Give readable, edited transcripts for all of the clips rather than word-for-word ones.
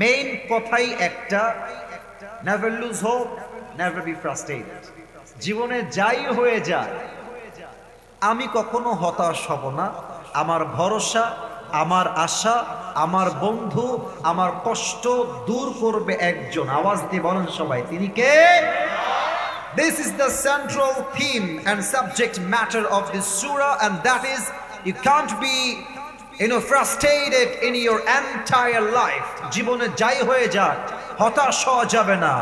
Main কথাই একটা, never lose hope, never be frustrated. জীবনে যাই হয়ে যায় আমি কখনো হতাশ হব না। আমার ভরসা, আমার আশা, আমার বন্ধু, আমার কষ্ট দূর করবে একজন। আওয়াজ দিয়ে বলেন সবাই, তিনি কে? This is the central theme and subject matter of this surah, and that is, you can't be frustrated in your entire life. জীবনে যাই হয়ে যাক হতাশ হওয়া যাবে না,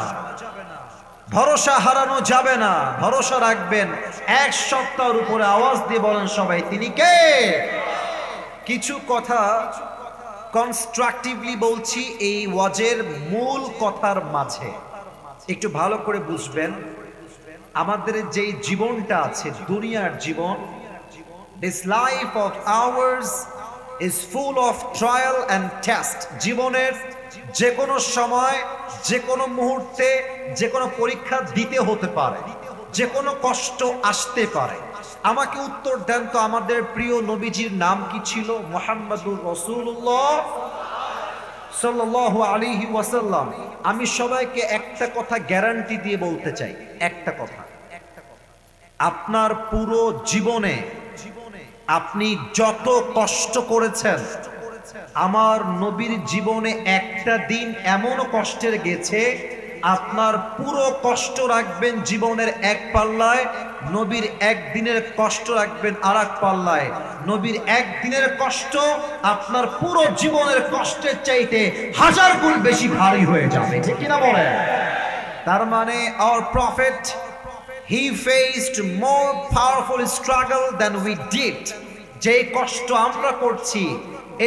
ভরসা হারানো যাবে না। ভরসা রাখবেন এক সপ্তাহের উপরে। আওয়াজ দিয়ে বলেন সবাই, তিনি কে? কিছু কথা কনস্ট্রাকটিভলি বলছি এই ওয়াজের মূল কথার মাঝে, একটু ভালো করে বুঝবেন। আমাদের যে জীবনটা আছে, দুনিয়ার জীবন, this life of ours is full of trial and test. জীবনের যে কোনো সময়, যে কোনো মুহূর্তে, যে কোনো পরীক্ষা দিতে হতে পারে, যে কোনো কষ্ট আসতে পারে। আমাকে উত্তর দেন তো, আমাদের প্রিয় নবীজির নাম কি ছিল? মুহাম্মাদুর রাসূলুল্লাহ সাল্লাল্লাহু আলাইহি ওয়াসাল্লাম। আমি সবাইকে একটা কথা গ্যারান্টি দিয়ে বলতে চাই, একটা কথা, আপনার পুরো জীবনে আপনি যত কষ্ট করেছেন, আমার নবীর জীবনে একটা দিন এমনও কষ্টের গেছে, আপনার পুরো কষ্ট রাখবেন জীবনের এক পাল্লায়, নবীর একদিনের কষ্ট রাখবেন আর এক পাল্লায়। নবীর একদিনের কষ্ট আপনার পুরো জীবনের কষ্টের চাইতে 1000 গুণ বেশি ভারী হয়ে যাবে, ঠিক কিনা বলেন? তার মানে our prophet, he faced more powerful struggle than we did. যে কষ্ট আমরা করছি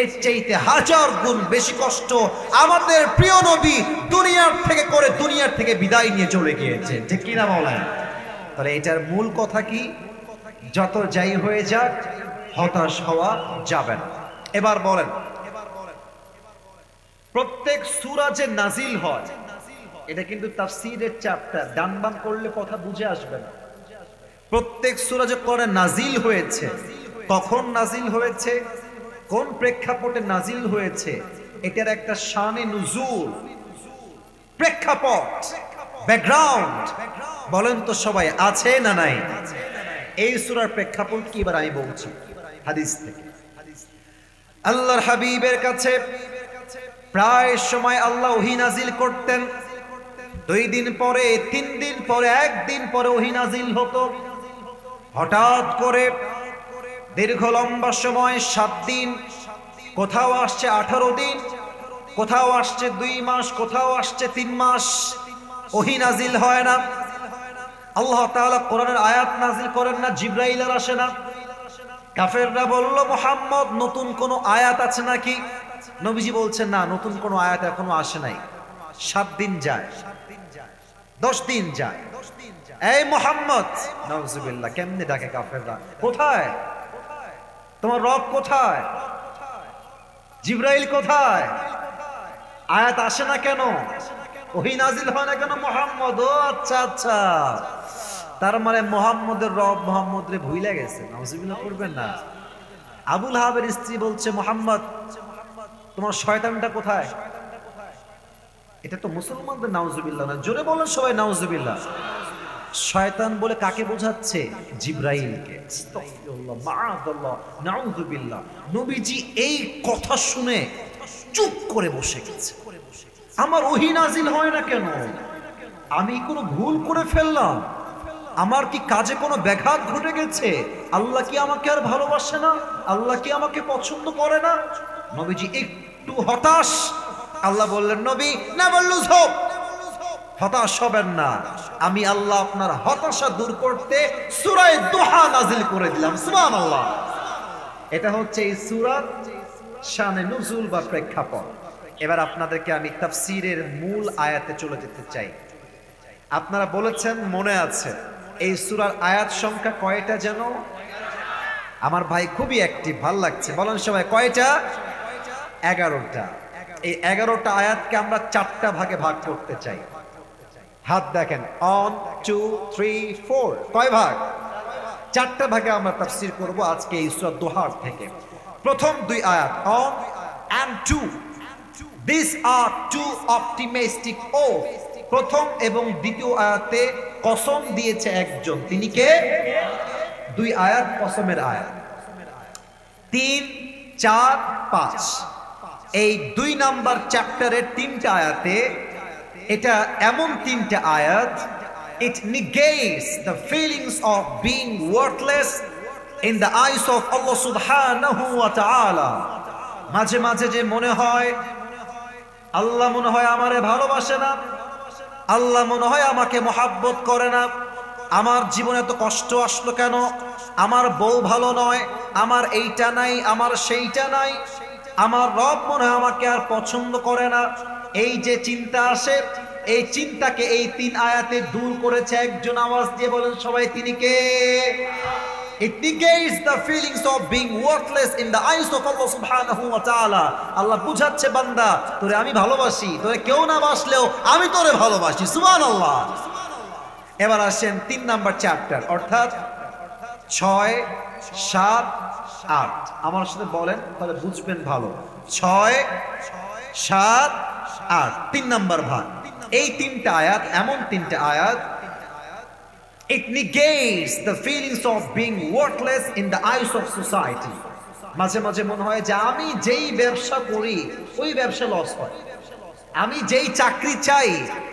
এর চাইতে 1000 গুণ বেশি কষ্ট আমাদের প্রিয় নবী দুনিয়ার থেকে করে দুনিয়ার থেকে বিদায় নিয়ে চলে গিয়েছে, ঠিক কিনা বলেন? তাহলে এটার মূল কথা কি? যত যাই হয়ে যাক হতাশ হওয়া যাবে না। এবার বলেন, প্রত্যেক সূরা যে নাজিল হয় এটা কিন্তু তাফসীরের চ্যাপ্টার, ডান বাম করলে কথা বুঝে আসবে না। প্রত্যেক সূরা যে কোরআনে নাজিল হয়েছে, কখন নাজিল হয়েছে, কোন প্রেক্ষাপটে নাজিল হয়েছে, এটার একটা শানে নুজুল, প্রেক্ষাপট, ব্যাকগ্রাউন্ড বলেন তো সবাই, আছে না নাই? এই সূরার প্রেক্ষাপট কি এবার আমি বলছি হাদিস থেকে। আল্লাহর হাবিবের কাছে প্রায় সময় আল্লাহ ওহী নাজিল করতেন। 2 দিন পরে, 3 দিন পরে, 1 দিন পরে ওহী নাজিল হতো। হঠাৎ করে দীর্ঘ লম্বা সময় 7 দিন, কোথাও আসছে 18 দিন, কোথাও আসছে 2 মাস, কোথাও আসছে 3 মাস, ওহী নাজিল হয় না। আল্লাহ তাআলা কোরআনের আয়াত নাজিল করেন না, জিবরাইল আর আসে না। কাফেররা বলল, মুহাম্মদ নতুন কোন আয়াত আছে নাকি? নবীজি বলছেন, না, নতুন কোন আয়াত এখনো আসে নাই। 7 দিন যায়, 10 দিন যায়, এই মুহাম্মদ, নাউজুবিল্লাহ, কেমনে ডাকে কাফেররা, কোথায় তোমার রব, কোথায় জিবরাইল, কোথায়? আয়াত আসে না কেন? ওহী নাজিল হয় না কেন? মুহাম্মদ, ও আচ্ছা আচ্ছা, তার মানে মুহাম্মদের রব মুহাম্মদ রে ভুইলা গেছে। নাউজুবিল্লাহ করবেন না। আবু লাহাবের স্ত্রী বলছে, মুহাম্মদ তোমার শয়তানটা কোথায়? এটা তো মুসলমানদের নাউজুবিল্লাহ না, জোরে বলেন সবাই নাউজুবিল্লাহ। শয়তান বলে কাকে বোঝাচ্ছে? জিবরাইলকে। আস্তাগফিরুল্লাহ, মাআযাল্লাহ, নাউযুবিল্লাহ। নবীজি এই কথা শুনে চুপ করে বসে গেছে। আমার ওহী নাজিল হয় না কেন? আমি কোনো ভুল করে ফেললাম? আমার কি কাজে কোনো ব্যাঘাত ঘটে গেছে? আল্লাহ কি আমাকে আর ভালোবাসে না? আল্লাহ কি আমাকে পছন্দ করে না? নবীজি একটু হতাশ। আল্লাহ বললেন, নবী, নেভার লুজ হোপ, হতাশ হবেন না। আমি আল্লাহ আপনার হতাশা দূর করতে সূরা দুহা নাজিল করে দিলাম। সুবহানাল্লাহ। এটা হচ্ছে এই সূরার শানে নুজুল বা প্রেক্ষাপট। এবার আপনাদেরকে আমি তাফসীরের মূল আয়াতে চলে যেতে চাই। আপনারা বলেছেন মনে আছে এই সূরার আয়াত সংখ্যা কয়টা যেন? আমার ভাই খুবই অ্যাক্টিভ, ভালো লাগছে, বলেন সবাই কয়টা? 11টা। এই 11টা আয়াতকে আমরা 4টা ভাগে ভাগ করতে চাই। হাত দেখেন, 1 2 3 4, কয় ভাগ? 4টা ভাগে আমরা তাফসীর করব আজকে এই সূরা দুহার থেকে। প্রথম 2 আয়াত 1 and 2, These are two optimistic oath. প্রথম এবং দ্বিতীয় আয়াতে কসম দিয়েছে একজন, তিনি কে? দুই আয়াত কসমের আয়াত, 3, 4, 5। এই 2 নাম্বার চ্যাপ্টারের 3টা আয়াতে, এটা এমন 3টা আয়াত, it negates the feelings of being worthless in the eyes of Allah subhanahu wa ta'ala. মাঝে মাঝে যে মনে হয় আল্লাহ মনে হয় আমারে ভালোবাসে না, আল্লাহ মনে হয় আমাকে মহাব্বত করে না, আমার জীবনে এত কষ্ট আসলো কেন, আমার বউ ভালো নয়, আমার এইটা নাই, আমার সেইটা নাই, আমার রব মনে হয় আমাকে আর পছন্দ করে না, এই যে চিন্তা আসে, এই চিন্তাকে এই 3 আয়াতে দূর করেছে একজন। আওয়াজ দিয়ে বলেন সবাই, তিনি কে? It negates the feelings of being worthless in the eyes of Allah subhanahu wa ta'ala. আল্লাহ বুঝাচ্ছে বান্দা, তোরে আমি ভালোবাসি, তোরে কেউ না বাসলেও আমি তোরে ভালোবাসি। সুবহানাল্লাহ। এবার আসেন 3 নাম্বার চ্যাপ্টার, অর্থাৎ 6, 7, 8। আমার সাথে বলেন, তাহলে বুঝবেন ভালো। 6, 7, 8, 3 নাম্বার ভাগ। এই 3টা আয়াত এমন 3টা আয়াত, it negates the feelings of being worthless in the eyes of society. মাঝে মাঝে মনে হয় যে আমি যেই ব্যবসা করি ওই ব্যবসা লস হয়, আমি যেই চাকরি চাই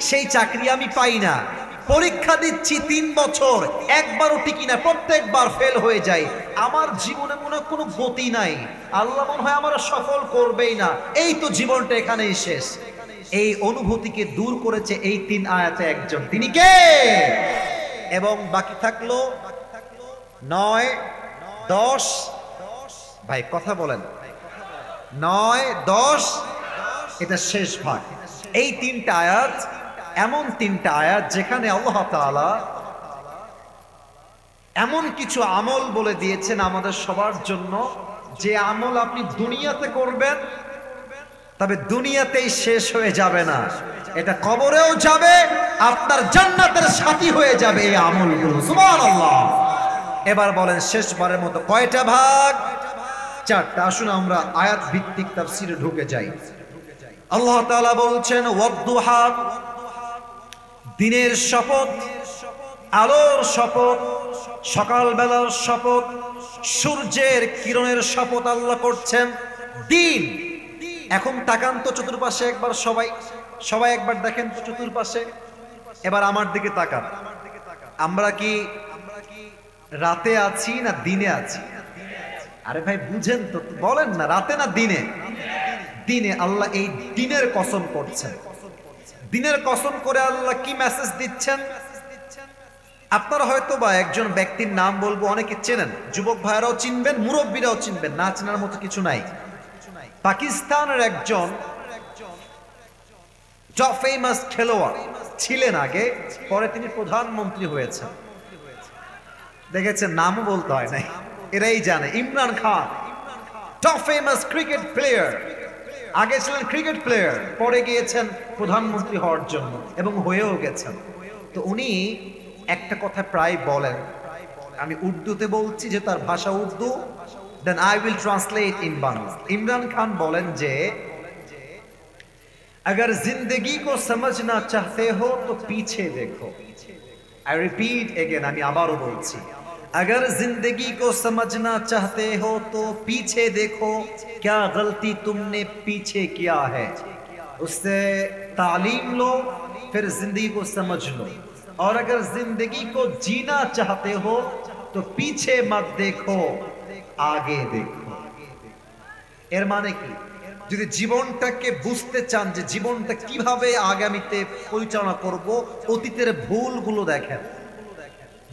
সেই চাকরি আমি পাই না, পরীক্ষা দিচ্ছি 3 বছর, একবারও টিকি না, প্রত্যেকবার ফেল হয়ে যায়, আমার জীবনে মনে হয় কোনো গতি নাই, আল্লাহ মনে হয় আমার সফল করবেই না, এই তো জীবনটা এখানেই শেষ। এই অনুভূতিকে দূর করেছে এই 3 আয়াতে একজন, তিনি কে? এবং বাকি থাকলো 9, 10। ভাই কথা বলেন, 9, 10, এটা শেষ ভাগ। এই 3টা আয়াত এমন 3টা আয়াত যেখানে আল্লাহ তাআলা এমন কিছু আমল বলে দিয়েছেন আমাদের সবার জন্য, যে আমল আপনি দুনিয়াতে করবেন তবে দুনিয়াতেই শেষ হয়ে যাবে না, এটা কবরেও যাবে, আপনার জান্নাতের সাথী হয়ে যাবে এই আমলগুলো। সুবহানাল্লাহ। এবার বলেন শেষবারের মতো কয়টা ভাগ? 4টা। আসুন আমরা আয়াত ভিত্তিক তাফসীরে ঢুকে যাই। আল্লাহ তাআলা বলছেন ওয়াদ-দুহা, দিনের শপথ, আলোর শপথ, সকালবেলার শপথ, সূর্যের কিরণের শপথ আল্লাহ করছেন। দিন, এখন তাকান তো চতুর্পাশে একবার, সবাই একবার দেখেন তো চতুর্পাশে, এবার আমার দিকে তাকান। আমরা কি রাতে আছি না দিনে আছি? আরে ভাই বুঝেন তো, বলেন না, রাতে না দিনে? দিনে। আল্লাহ এই দিনের কসম করছেন। দিনের কসম করে আল্লাহ কি মেসেজ দিচ্ছেন? আপনারা হয়তো বা একজন ব্যক্তির নাম বলবো, অনেকে চেনেন, যুবক ভাইরাও চিনবেন, মুরব্বীরাও চিনবেন, না চেনার মতো কিছু নাই। পাকিস্তানের একজন ফেমাস খেলোয়াড় ছিলেন আগে, পরে তিনি প্রধানমন্ত্রী হয়েছেন। দেখেছেন, নামও বলতে হয় নাই, এরাই জানে। Imran Khan, top famous cricket player, আগে ছিলেন ক্রিকেট প্লেয়ার, পরে গিয়েছেন প্রধানমন্ত্রী হওয়ার জন্য এবং হয়েও গেছেন। তো উনি একটা কথা প্রায় বলেন, আমি উর্দুতে বলছি যে তার ভাষা Urdu, then I will translate in Bangla. Imran Khan বলেন যে अगर जिंदगी को समझना चाहते हो तो पीछे देखो। I repeat again, আমি আবারও বলছি, अगर जिंदगी को समझना चाहते हो तो पीछे देखो, क्या गलती तुमने पीछे किया है, उससे तालीम लो, फिर जिंदगी को समझ लो, और अगर जिंदगी को जीना चाहते हो तो पीछे मत देखो, आगे देखो। এর মানে কি? যদি জীবনটাকে বুঝতে চান যে জীবনটা কিভাবে আগামীতে পরিচালনা করব, অতীতের ভুলগুলো দেখেন,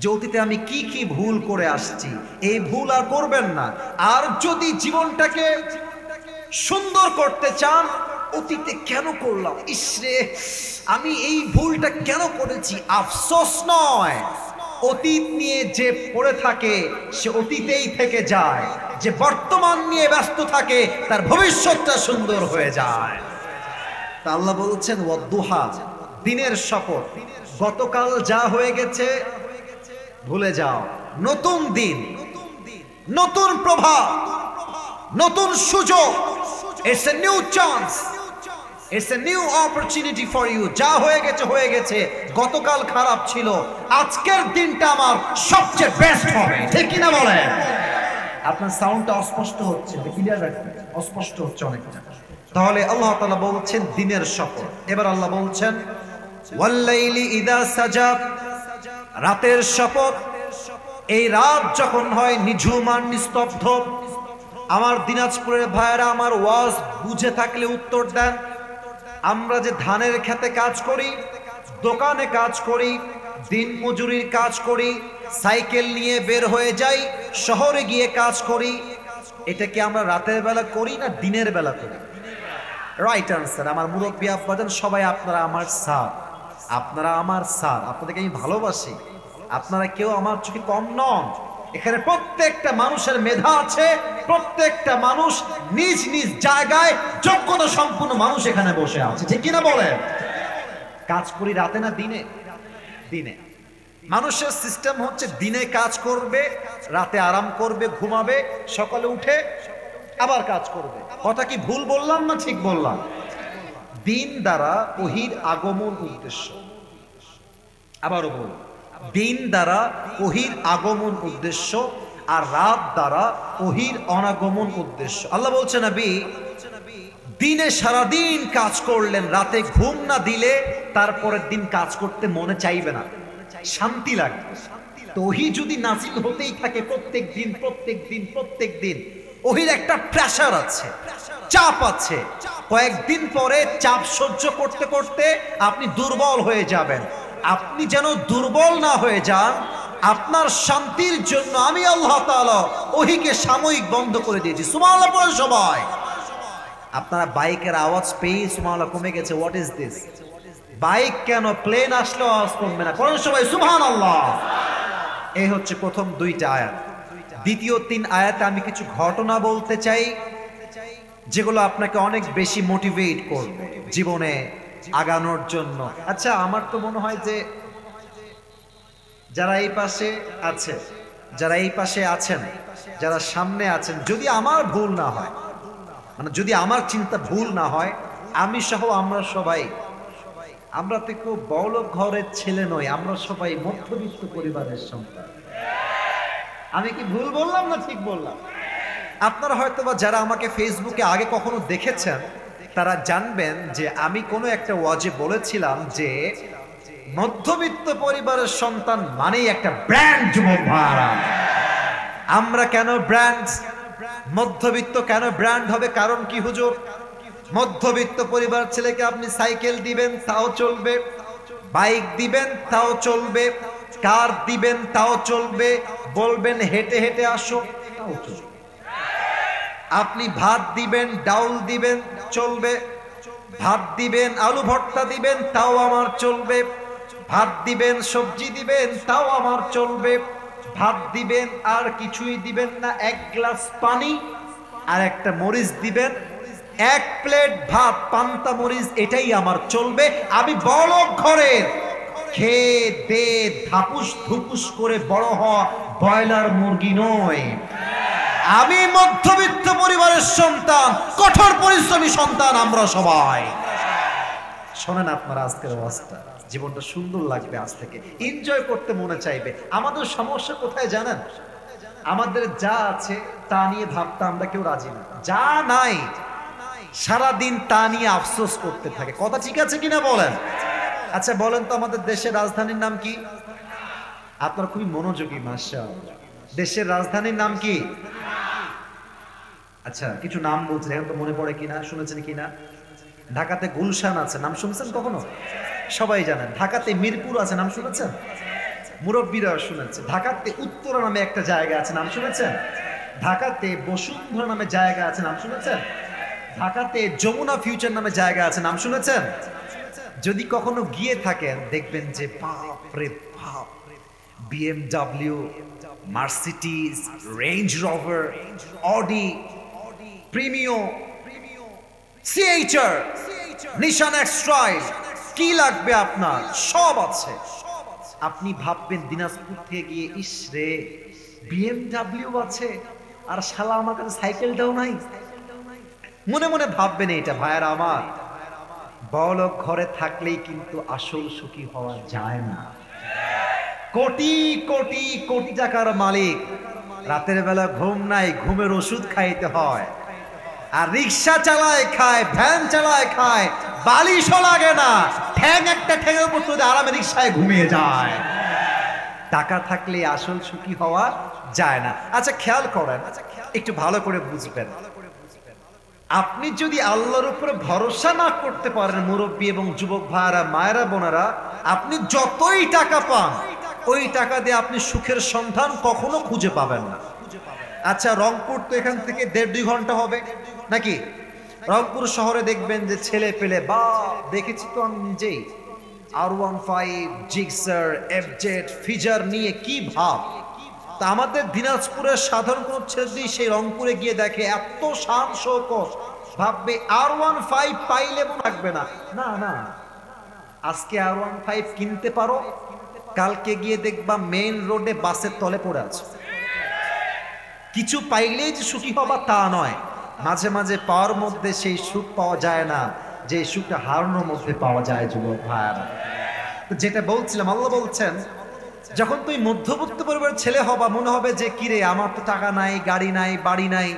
যে অতীতে আমি কি কি ভুল করে আসছি, এই ভুল আর করবেন না। আর যদি জীবনটাকে সুন্দর করতে চান, অতীতে কেন করলাম, ইসরে আমি এই ভুলটা কেন করেছি, আফসোস নয়, অতীত নিয়ে যে পড়ে থাকে সে অতীতেই থেকে যায়, যে বর্তমান নিয়ে ব্যস্ত থাকে তার ভবিষ্যৎটা সুন্দর হয়ে যায়। তা আল্লাহ বলছেন ওয়াদ-দুহা, দিনের শপথ, গতকাল যা হয়ে গেছে ভুলে যাও, নতুন দিন, নতুন প্রভাত, নতুন সুযোগ, it's a new chance, it's a new opportunity for you. যা হয়ে গেছে হয়ে গেছে, গতকাল খারাপ ছিল, আজকের দিনটা আমার সবচেয়ে বেস্ট হবে, ঠিক কিনা বলেন? আপনার সাউন্ডটা অস্পষ্ট হচ্ছে, ক্লিয়ার রাখবেন, অস্পষ্ট হচ্ছে অনেকটা। তাহলে আল্লাহ তাআলা বলছেন দিনের শপথ। এবার আল্লাহ বলছেন ওয়াল্লাইলি ইযা সাজা, রাতের শপথ। এই রাত যখন হয় নিঝুম আর নিস্তব্ধ, আমার দিনাজপুরের ভাইয়েরা আমার ওয়াজ বুঝে থাকলে উত্তর দেন। আমরা যে ধানের খেতে কাজ করি, দোকানে কাজ করি, দিন মজুরির কাজ করি, সাইকেল নিয়ে বের হয়ে যাই, শহরে গিয়ে কাজ করি, এটা কি আমরা রাতের বেলা করি না দিনের বেলা করি? Right answer. আমার মুরব্বী আব্বাজান সবাই আপনারা আমার স্যার, আপনারা আমার স্যার, আপনাদেরকে আমি ভালোবাসি। আপনারা কেউ আমার চোখে কম নন। এখানে প্রত্যেকটা মানুষের মেধা আছে, প্রত্যেকটা মানুষ নিজ নিজ জায়গায় যোগ্যতা সম্পূর্ণ মানুষ এখানে বসে আছে, ঠিক কিনা বলেন? কাজ করি রাতে না দিনে? দিনে। মানুষের সিস্টেম হচ্ছে দিনে কাজ করবে, রাতে আরাম করবে, ঘুমাবে, সকালে উঠে আবার কাজ করবে। কথা কি ভুল বললাম না ঠিক বললাম? দিন দ্বারা ওহীর আগমন উদ্দেশ্য। আবারও বল, দিন দ্বারা ওহীর আগমন উদ্দেশ্য, আর রাত দ্বারা ওহীর অনাগমন উদ্দেশ্য। আল্লাহ বলছেন নবী দিনে সারাদিন কাজ করলেন, রাতে ঘুম না দিলে তারপরের দিন কাজ করতে মনে চাইবে না, শান্তি লাগবে। তো ওহী যদি নাজিল হতেই থাকে প্রত্যেক দিন প্রত্যেক দিন প্রত্যেক দিন, ওহীর একটা প্রেসার আছে, চাপ আছে। কয়েকদিন পরে চাপ সহ্য করতে করতে আপনি দুর্বল হয়ে যাবেন। আপনি যেন দুর্বল না হয়ে যান, আপনার শান্তির জন্য আমি আল্লাহ তাআলা ওহীকে সাময়িক বন্ধ করে দিয়েছি। সুবহানাল্লাহ পড়েন সবাই। আপনারা বাইকের আওয়াজ পেয়ে সুবহানাল্লাহ কমে গেছে, হোয়াট ইজ দিস? বাইক কেন, প্লেন আসলে আওয়াজ কমবে না? পড়েন সবাই সুবহানাল্লাহ। এই হচ্ছে প্রথম দুইটা আয়াত। দ্বিতীয় তিন আয়াতে আমি কিছু ঘটনা বলতে চাই যেগুলো আপনাকে অনেক বেশি মোটিভেট করবে জীবনে আগানোর জন্য। আচ্ছা, আমার তো মনে হয় যে যারা এই পাশে আছে, যারা এই পাশে আছেন, যারা সামনে আছেন, যদি আমার ভুল না হয়, মানে যদি আমার চিন্তা ভুল না হয়, আমি সহ আমরা সবাই, আমরা তো খুব বড়লোক ঘরের ছেলে নই, আমরা সবাই মধ্যবিত্ত পরিবারের সন্তান। আমি কি ভুল বললাম না ঠিক বললাম? আপনারা হয়তো বা যারা আমাকে ফেসবুকে আগে কখনো দেখেছেন তারা জানবেন যে আমি কোনো একটা ওয়াজে বলেছিলাম যে মধ্যবিত্ত পরিবারের সন্তান মানেই একটা ব্র্যান্ড। যুবক ভাইরা, আমরা কেন ব্র্যান্ড? মধ্যবিত্ত কেন ব্র্যান্ড হবে? কারণ কি হুজুর? মধ্যবিত্ত পরিবার ছেলেকে আপনি সাইকেল দিবেন তাও চলবে, বাইক দিবেন তাও চলবে, কার দিবেন তাও চলবে, বলবেন হেঁটে হেঁটে আসো তাও চলবে। আপনি ভাত দিবেন, ডাউল দিবেন চলবে, ভাত দিবেন, আলু ভর্তা দিবেন তাও আমার চলবে, ভাত দিবেন, সবজি দিবেন তাও আমার চলবে, ভাত দিবেন আর কিছুই দিবেন না, এক গ্লাস পানি আর একটা মরিচ দিবেন, এক প্লেট ভাত, পান্তা মরিচ, এটাই আমার চলবে। আমি বড় ঘরের খেয়ে দে ধাপুস ধুপুস করে বড় হওয়া ব্রয়লার মুরগি নয়। আমি মধ্যবিত্ত পরিবারের সন্তান, কঠোর পরিশ্রমী সন্তান আমরা সবাই। শোনেন আপনারা আজকের অবস্থা, জীবনটা সুন্দর লাগবে, আজ থেকে এনজয় করতে মনে চাইবে। আমাদের সমস্যা কোথায় জানেন? আমাদের যা আছে তা নিয়ে ভাবতে আমরা কেউ রাজি না, যা নাই সারাদিন তা নিয়ে আফসোস করতে থাকে। কথা ঠিক আছে কিনা বলেন? আচ্ছা বলেন তো, আমাদের দেশের রাজধানীর নাম কি? আপনারা খুবই মনোযোগী, মাশাআল্লাহ। দেশের রাজধানীর নাম কি? আচ্ছা কিছু নাম বলছেন, এখন তো মনে পড়ে কিনা, শুনেছেন কিনা? ঢাকাতে গুলশান আছে, নাম শুনছেন কখনো? সবাই জানেন। ঢাকাতে মিরপুর আছে, নাম শুনেছেন? মুরব্বীরা শুনেছে। ঢাকাতে উত্তরা নামে একটা জায়গা আছে, নাম শুনেছেন? ঢাকাতে বসুন্ধরা নামে জায়গা আছে, নাম শুনেছেন? ঢাকাতে যমুনা ফিউচার নামে জায়গা আছে, নাম শুনেছেন? যদি কখনো গিয়ে থাকেন দেখবেন যে বাপ রে বাপ, BMW, Mercedes, Range Rover, Audi, Premio, CHR, Nissan X Trail, কি লাগবে আপনার সব আছে। আপনি ভাববেন দিনাজপুর থেকে গিয়ে, ইস রে BMW আছে আর শালা আমার কাছে সাইকেলটাও নাই। মনে মনে ভাববেন এটা। ভাইয়ারা আমার, বড়লোক ঘরে থাকলেই কিন্তু আসল সুখী হওয়া যায় না। কোটি কোটি কোটি টাকার মালিক, রাতের বেলা ঘুম নাই, ঘুমের ওষুধ খাইতে হয়। আর রিক্সা চালায় খায়, ভ্যান চালায় খায়, বালিশও লাগে না, ঠ্যাং একটা ঠ্যাঙের উপর তুলে আরামে রিক্সায় ঘুমিয়ে যায়। টাকা থাকলে আসল সুখী হওয়া যায় না। আচ্ছা খেয়াল করেন, একটু ভালো করে বুঝবেন, আপনি যদি আল্লাহর উপরে ভরসা না করতে পারেন মুরব্বী এবং যুবক ভাইরা, মায়েরা, বোনেরা, আপনি যতই টাকা পান ওই টাকা দিয়ে আপনি সুখের সন্ধান কখনো খুঁজে পাবেন না। আচ্ছা রংপুর তো এখান থেকে 1.5-2 ঘন্টা হবে নাকি? রংপুর শহরে দেখবেন যে ছেলে পেলে, বা দেখেছি তো আমি নিজেই, R15, জিক্সার, FZ, ফিজার নিয়ে কি ভাব। তা আমাদের দিনাজপুরের সাধারণ কোন ছেলে যদি সেই রংপুরে গিয়ে দেখে এত শান শৌকত, ভাববে R15 পাইলে মনে রাখবে না। না না, আজকে R15 কিনতে পারো, কালকে গিয়ে দেখবা মেইন রোডে বাসের তলে পড়ে আছে। কিছু পাইলেই যে সুখী হবা তা নয়, মাঝে মাঝে পাওয়ার মধ্যে সেই সুখ পাওয়া যায় না যে সুখটা হারানোর মধ্যে পাওয়া যায়। যুবক ভাইরা, যেটা বলছিলাম, আল্লাহ বলছেন যখন তুই মধ্যবিত্ত পরিবারের ছেলে হবা, মনে হবে যে কিরে আমার তো টাকা নাই, গাড়ি নাই, বাড়ি নাই,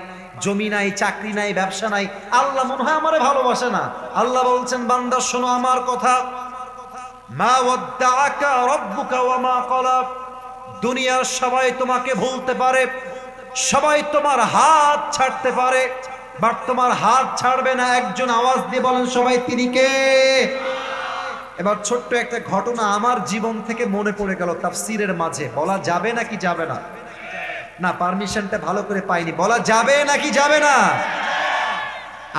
জমি নাই, চাকরি নাই, ব্যবসা নাই, আল্লাহ মনে হয় আমারে ভালোবাসে না। আল্লাহ বলছেন বান্দা শোনো আমার কথা, মা ওয়াদ্দাআকা রাব্বুকা ওয়া মা ক্বালা। দুনিয়ার সবাই তোমাকে ভুলতে পারে, সবাই তোমার হাত ছাড়তে পারে, বাট তোমার হাত ছাড়বে না একজন। আওয়াজ দিয়ে বলেন সবাই, তিনি কে? এবার ছোট্ট একটা ঘটনা আমার জীবন থেকে মনে পড়ে গেল, তাফসীরের মাঝে বলা যাবে নাকি যাবে না? না, পারমিশনটা ভালো করে পাইনি, বলা যাবে নাকি যাবে না?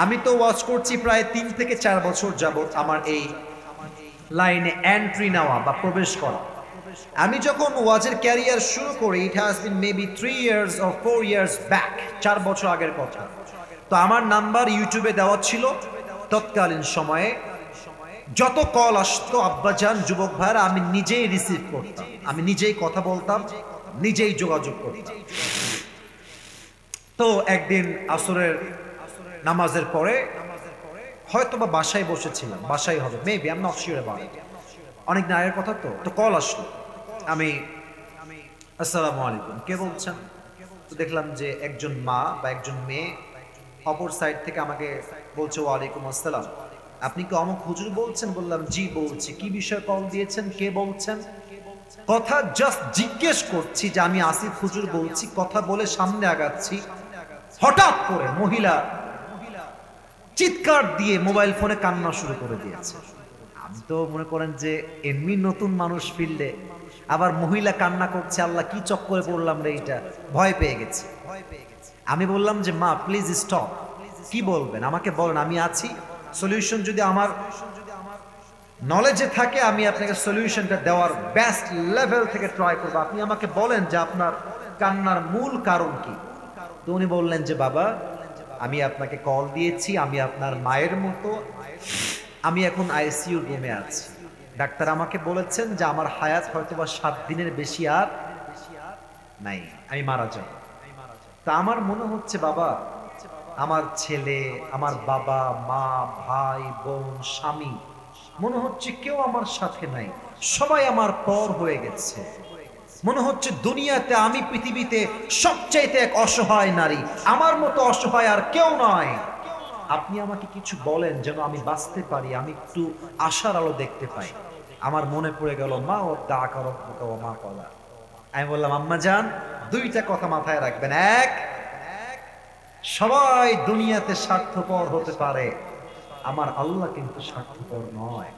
আমি তো ওয়াচ করছি প্রায় 3 থেকে 4 বছর যাবত আমার এই লাইনে এন্ট্রি নেওয়া বা প্রবেশ করা। আমি যখন ওয়াজের ক্যারিয়ার শুরু করি, it has been maybe 3 years or 4 years back, 4 বছর আগের কথা। তো আমার নাম্বার ইউটিউবে দেওয়া ছিল। তৎকালীন সময়ে যত কল আসতো আব্বাজান, যুবক ভাইরা, আমি নিজেই রিসিভ করতাম, আমি নিজেই কথা বলতাম, নিজেই যোগাযোগ করতাম। তো একদিন আসরের নামাজের পরে হয়তো বা বাসায় বসেছিলাম, বাসায় হবে maybe, I am not sure about it, অনেক নায়ের কথা। তো কল আসলো, আমি আসসালামু আলাইকুম, কে বলছেন? তো দেখলাম যে একজন মা বা একজন মেয়ে অপর সাইড থেকে আমাকে বলছে ওয়ালাইকুম আসসালাম, আপনি কি অমুক হুজুর বলছেন? বললাম জি বলছি। কি বিষয়ে কল দিয়েছেন, কে বলছেন? কথা জাস্ট জিজ্ঞেস করছি যে আমি আসিফ হুজুর বলছি, কথা বলে সামনে আগাচ্ছি, হঠাৎ করে মহিলা চিৎকার দিয়ে মোবাইল ফোনে কান্না শুরু করে দিয়েছে। আমি তো মনে করেন যে এমনি নতুন মানুষ ফিল্ডে, আবার মহিলা কান্না করছে, আল্লাহ কি চক্করে পড়লাম রে, এটা ভয় পেয়ে গেছি। আমি বললাম যে মা প্লিজ স্টপ, কি বলবেন আমাকে বলেন, আমি আছি, সলিউশন যদি আমার নলেজে থাকে আমি আপনাকে সলিউশনটা দেওয়ার বেস্ট লেভেল থেকে ট্রাই করবো, আপনি আমাকে বলেন যে আপনার কান্নার মূল কারণ কি। তো উনি বললেন যে বাবা, আমি আপনাকে কল দিয়েছি, আমি আপনার মায়ের মতো, আমি এখন আইসিইউ রুমে আছি, ডাক্তার আমাকে বলেছেন যে আমার হায়াত হয়তো বা 7 দিনের বেশি আর নাই, আমি মারা যাব। তা আমার মনে হচ্ছে বাবা, আমার ছেলে, আমার বাবা, মা, ভাই, বোন, স্বামী, মনে হচ্ছে কেউ আমার সাথে নাই, সবাই আমার পর হয়ে গেছে। মনে হচ্ছে দুনিয়াতে আমি পৃথিবীতে সবচাইতে এক অসহায় নারী, আমার মতো অসহায় আর কেউ নয়। আপনি আমাকে কিছু বলেন যেন আমি বাঁচতে পারি, আমি একটু আশার আলো দেখতে পাই। আমার মনে পড়ে গেল মা ওয়াদ্দাআকা রাব্বুকা ওয়া মা ক্বালা। আমি বললাম আম্মা জান, 2টা কথা মাথায় রাখবেন। এক, সবাই দুনিয়াতে স্বার্থপর হতে পারে, আমার আল্লাহ কিন্তু স্বার্থপর নয়।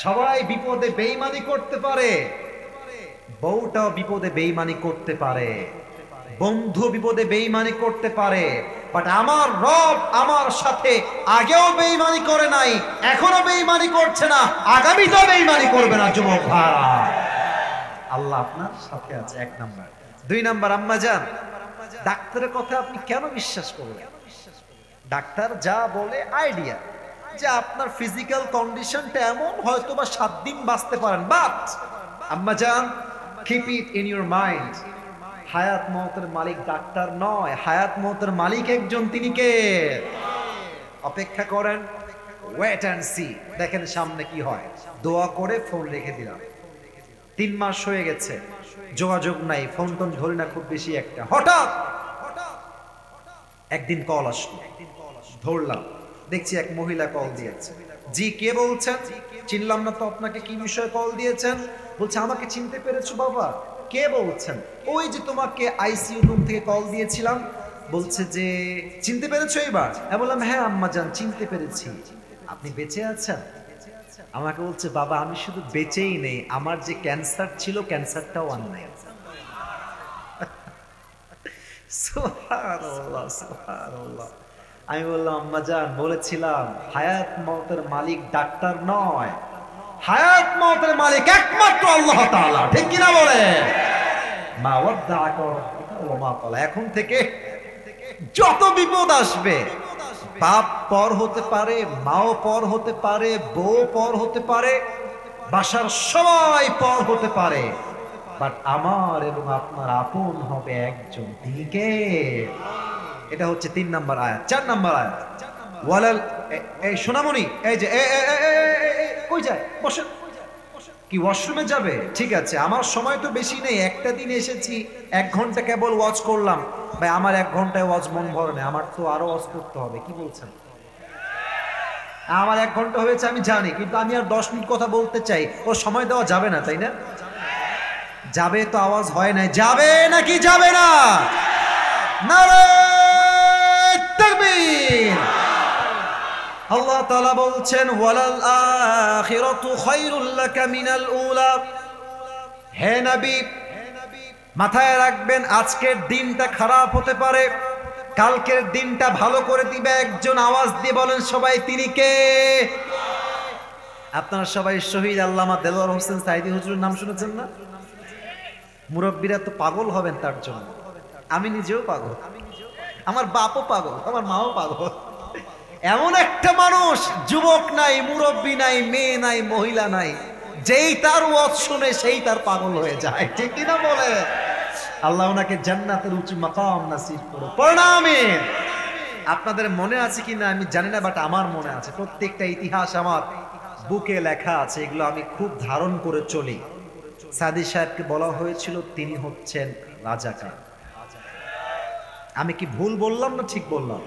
সবাই বিপদে বেঈমানি করতে পারে, বউটাও বিপদে বেঈমানি করতে পারে, বন্ধু বিপদে বেঈমানি করতে পারে, বাট আমার রব আমার সাথে আগেও বেঈমানি করে নাই, এখনো বেঈমানি করছে না, আগামীতেও বেঈমানি করবে না। যুবক ভাইরা, আল্লাহ আপনার সাথে আছে, 1 নাম্বার। 2 নাম্বার, আম্মা জান, ডাক্তারের কথা আপনি কেন বিশ্বাস করবেন? ডাক্তার যা বলে আইডিয়া যে আপনার ফিজিক্যাল কন্ডিশনটা এমন, হয়তো বা 7 দিন বাঁচতে পারেন, বাট আম্মা জান, keep it in your mind, হায়াত মওতের মালিক ডাক্তার নয়, হায়াত মওতের মালিক একজন, তিনি কে? অপেক্ষা করেন, ওয়েট অ্যান্ড সি, দেখেন সামনে কি হয়। দোয়া করে ফোন রেখে দিলাম। 3 মাস হয়ে গেছে, যোগাযোগ নাই, ফোন টোন ধরি না খুব বেশি একটা। হঠাৎ একদিন কল আসলো, ধরলাম, দেখছি এক মহিলা কল দিয়েছে। জি, কে বলছেন? চিনলাম না তো আপনাকে, কি বিষয়ে কল দিয়েছেন? বলছে আমাকে চিনতে পেরেছো বাবা? কে বলছেন? ওই যে তোমাকে আইসিইউ রুম থেকে কল দিয়েছিলাম। বলছে যে চিনতে পেরেছো এবার? আমি বললাম হ্যাঁ আম্মা জান, চিনতে পেরেছি। আপনি বেঁচে আছেন? আমাকে বলছে বাবা আমি শুধু বেঁচেই নেই, আমার যে ক্যান্সার ছিল ক্যান্সারটাও আর নাই। সুবহানাল্লাহ, সুবহানাল্লাহ। আমি বললাম আম্মা জান, বলেছিলাম হায়াত মওতের মালিক ডাক্তার নয়, হায়াত মওতের মালিক একমাত্র আল্লাহ তাআলা, ঠিক কি না বলে? মা ওয়াদ্দাআকা রাব্বুকা ওয়া মা ক্বালা। এখন থেকে যত বিপদ আসবে, বাপ পর হতে পারে, মাও পর হতে পারে, বউ পর হতে পারে, বাসার সবাই পর হতে পারে, বাট আমার এবং আপনার আপন হবে একজন, তিনি কে? এটা হচ্ছে 3 নাম্বার আয়াত। 4 নাম্বার আয়াত, ওয়ালাল, এই সোনামণি, এই যে কই যায়? বসেন। কি ওয়াশরুমে যাবে? ঠিক আছে, আমার সময় তো বেশি নেই, একটা দিন এসেছি, 1 ঘন্টা কেবল ওয়াজ করলাম। ভাই আমার 1 ঘন্টায় ওয়াজ মন ভরে না, আমার তো আরো ওয়াজ করতে হবে। কি বলছেন? আমার 1 ঘন্টা হয়েছে আমি জানি, কিন্তু আমি আর 10 মিনিট কথা বলতে চাই, ও সময় দেওয়া যাবে না, তাই না? যাবে তো, আওয়াজ হয় নাই, যাবে নাকি যাবে না? নারে তাকবীর। আল্লাহ তাআলা বলছেন ওয়ালাল আখিরাতু খায়রুল লাকা মিনাল উলা। হে নবী, মাথায় রাখবেন আজকের দিনটা খারাপ হতে পারে, কালকের দিনটা ভালো করে দিবে একজন। আওয়াজ দিয়ে বলেন সবাই, তিনি কে? আপনারা সবাই শহীদ আল্লামা দেলোয়ার হোসেন সাইদি হুজুরের নাম শুনেছেন না? মুরব্বীরা তো পাগল হবেন তার জন্য, আমি নিজেও পাগল, আমার বাপও পাগল, আমার মাও পাগল। এমন একটা মানুষ, যুবক নাই, মুরব্বী নাই, মেয়ে নাই, মহিলা নাই, যেই তার ওয়াজ শুনে সেই তার পাগল হয়ে যায়, ঠিক কিনা বলে? আল্লাহ ওনাকে জান্নাতের উঁচু মাকাম নসিব করো, পড়না আমিন। আপনাদের মনে আছে কিনা আমি জানি না, বাট আমার মনে আছে। প্রত্যেকটা ইতিহাস আমার বুকে লেখা আছে, এগুলো আমি খুব ধারণ করে চলি। সাদি সাহেবকে বলা হয়েছিল তিনি হচ্ছেন রাজাকার। আমি কি ভুল বললাম না ঠিক বললাম?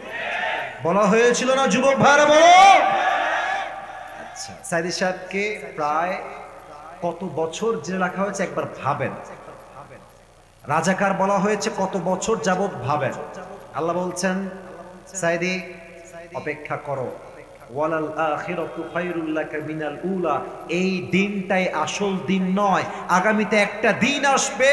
বলা হয়েছিল না যুবক ভাইরা, বলো। আচ্ছা, সাইদি সাহেবকে প্রায় কত বছর জেলে রাখা হয়েছে একবার ভাবেন। রাজাকার বলা হয়েছে কত বছর যাবত ভাবেন। আল্লাহ বলছেন সাইদি অপেক্ষা করো, ওয়ালাল আখিরাতু খায়রুল লাকা মিনাল উলা। এই দিনটাই আসল দিন নয়, আগামীতে একটা দিন আসবে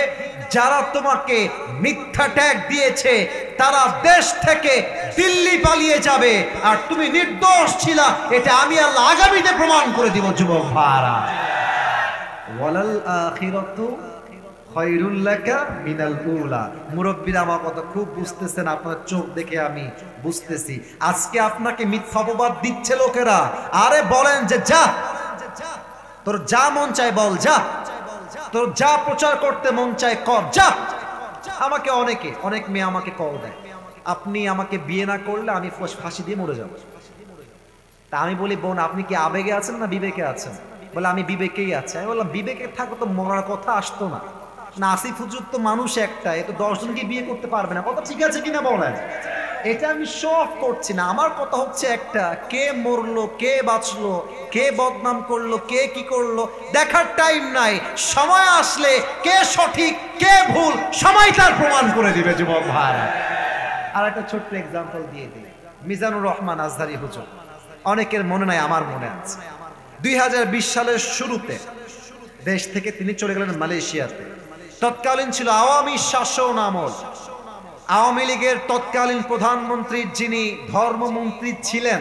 যারা তোমাকে মিথ্যা ট্যাগ দিয়েছে তারা দেশ থেকে দিল্লি পালিয়ে যাবে, আর তুমি নির্দোষ ছিলা, এটা আমি আল্লাহ আগামীতে প্রমাণ করে দিব। যুবক ভাইরা, ওয়ালাল আখিরাতু খায়রুল লাকা মিনাল উলা। মুরব্বিরা আমার কথা খুব বুঝতেছেন, আপনার চোখ দেখে আমি বুঝতেছি। আজকে আপনাকে মিথ্যা অপবাদ দিচ্ছে লোকেরা, আরে বলেন যে যা, তোর যা মন চায় বল, যা, তোর যা প্রচার করতে মন চায় কর, যা। আমাকে অনেক মেয়ে আমাকে কল দেয়, আপনি আমাকে বিয়ে না করলে আমি ফাঁসি দিয়ে মরে যাব। তা আমি বলি বোন আপনি কি আবেগে আছেন না বিবেকে আছেন? বলে আমি বিবেকেই আছি। আমি বললাম বিবেকে থাকো তো মরার কথা আসতো না। আসিফ হুজুর তো মানুষ একটা, এ তো 10 জনকে বিয়ে করতে পারবে না। কথা ঠিক আছে কিনা বলেন? এটা আমি শো অফ করছি না, আমার কথা হচ্ছে একটা, কে মরলো, কে বাঁচলো, কে বদনাম করলো, কে কি করলো দেখার টাইম নাই। সময় আসলে কে সঠিক কে ভুল সময় তার প্রমাণ করে দিবে। যুবক ভাইরা, আর একটা ছোট্ট এক্সাম্পল দিয়ে দিই। মিজানুর রহমান আজহারী হুজুর, অনেকের মনে নাই, আমার মনে আছে। 2020 সালের শুরুতে দেশ থেকে তিনি চলে গেলেন মালয়েশিয়াতে। তৎকালীন ছিল আওয়ামী শাসন আমল। আওয়ামী লীগের তৎকালীন প্রধানমন্ত্রী যিনি ধর্মমন্ত্রী ছিলেন,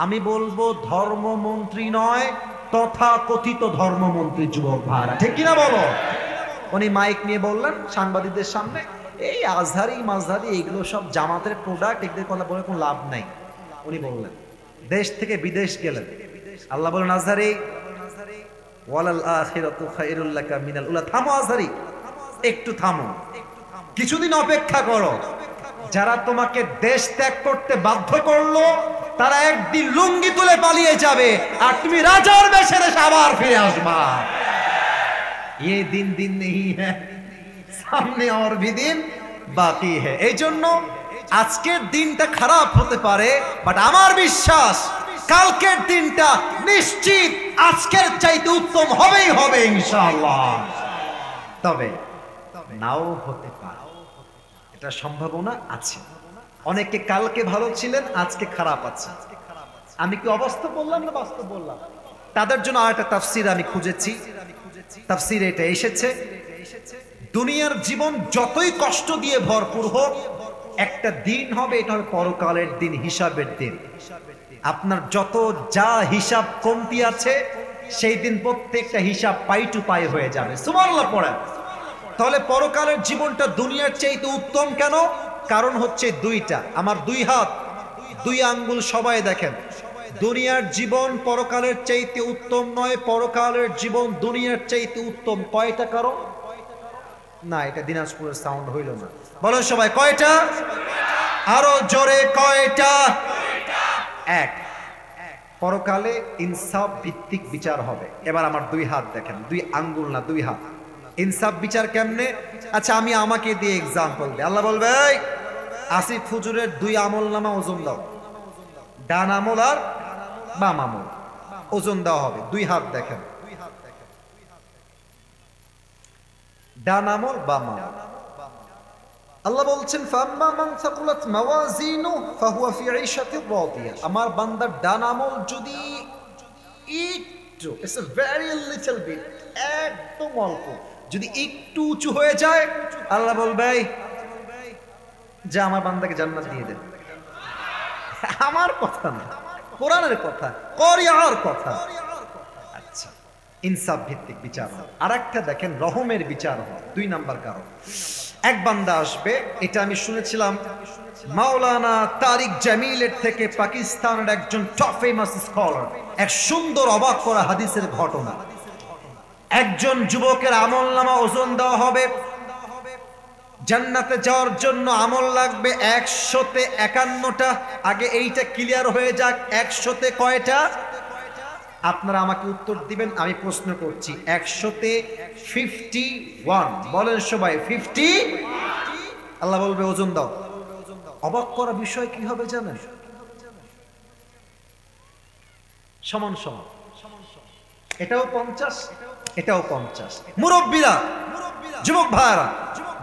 আমি বলবো ধর্মমন্ত্রী নয়, তথাকথিত ধর্মমন্ত্রী। যুবক ভাইরা ঠিক কিনা বলো? উনি মাইক নিয়ে বললেন সাংবাদিকদের সামনে, এই আজহারি মাজহারি এগুলো সব জামাতের প্রোডাক্ট, এদের কথা বলে কোনো লাভ নাই। উনি বললেন, দেশ থেকে বিদেশ গেলেন। আল্লাহ বলেন আজহারি ওয়ালাল আখিরাতু খায়রুল লাকা মিনাল উলা। থামো আজহারি, একটু থামো, কিছুদিন অপেক্ষা করো। যারা তোমাকে দেশ ত্যাগ করতে বাধ্য করলো তারা একদিন লুঙ্গি তুলে পালিয়ে যাবে আর তুমি রাজার বেশে এসে আবার ফিরে আসবা। ये दिन दिन नहीं है, सामने और भी दिन बाकी है। এই জন্য আজকের দিনটা খারাপ হতে পারে, বাট আমার বিশ্বাস কালকের দিনটা নিশ্চিত আজকের চাইতে উত্তম হবেই হবে ইনশাআল্লাহ। তবে নাও হতে পারে, এটা সম্ভাবনা আছে। অনেকে কালকে ভালো ছিলেন, আজকে খারাপ আছে। আমি কি অবাস্তব বললাম না বাস্তব বললাম? তাদের জন্য আরেকটা তাফসীর আমি খুঁজেছি, তাফসীরে এটা এসেছে, দুনিয়ার জীবন যতই কষ্ট দিয়ে ভরপুর হোক, একটা দিন হবে, এটা হবে পরকালের দিন, হিসাবের দিন। আপনার যত যা হিসাব কমতি আছে সেই দিন প্রত্যেকটা হিসাব পাই টু পাই হয়ে যাবে। সুবহানাল্লাহ পড়েন। তাহলে পরকালের জীবনটা দুনিয়ার চাইতে উত্তম কেন? কারণ হচ্ছে দুইটা। আমার দুই হাত, দুই আঙ্গুল সবাই দেখেন। দুনিয়ার জীবন পরকালের চাইতে উত্তম নয়, পরকালের জীবন দুনিয়ার চাইতে উত্তম। কয়টা কারণ? না, এটা দিনাজপুরের সাউন্ড হইল না। বলো সবাই কয়টা? আরো জোরে কয়টা? এক, পরকালে ইনসাফ ভিত্তিক বিচার হবে। এবার আমার দুই হাত দেখেন, দুই আঙ্গুল না, দুই হাত। ইনসাফ বিচার কেমনে? আচ্ছা আমি আমাকে দিয়ে এক্সাম্পল দিই। আল্লাহ বলবে আসিফ হুজুরের দুই আমল নামা ওজন দাও, ডান আমল আর বাম আমল ওজন দেওয়া হবে। দুই হাত দেখেন, ডান আমল বাম আমল। আল্লাহ বলছেন ফাম্মা মান সাকুলাত মাওয়াজিনু ফাহুয়া ফি ঈশাতির রাদিয়া। আমার বান্দার ডান আমল যদি একটু, it's a very little bit, একদম অল্প, যদি একটু উঁচু হয়ে যায়, আল্লাহ বলবে যে আমার বান্দাকে জান্নাত দিয়ে দেন। আমার কথা না, কোরআনের কথা, কোরআনের কথা। আচ্ছা, ইনসাফ ভিত্তিক বিচার হয়। আরেকটা দেখেন রহমের বিচার হয়। দুই নাম্বার কারণ, এক বান্দা আসবে, এটা আমি শুনেছিলাম মাওলানা তারিক জামিলের থেকে, পাকিস্তানের একজন টপ ফেমাস স্কলার, এক সুন্দর অবাক করা হাদিসের ঘটনা। একজন যুবকের আমল নামা ওজন দেওয়া হবে। জান্নাতে যাওয়ার জন্য আমল লাগবে 151টা। আগে এইটা ক্লিয়ার হয়ে যাক, 100তে কয়টা? আপনারা আমাকে উত্তর দিবেন, আমি প্রশ্ন করছি। 100তে 51। বলেন সবাই 50। আল্লাহ বলবে ওজন দাও। অবাক করা বিষয় কি হবে জানেন? সমান সমান, এটাও 50, এটাও 50। মুরব্বীরা, যুবক ভাইরা,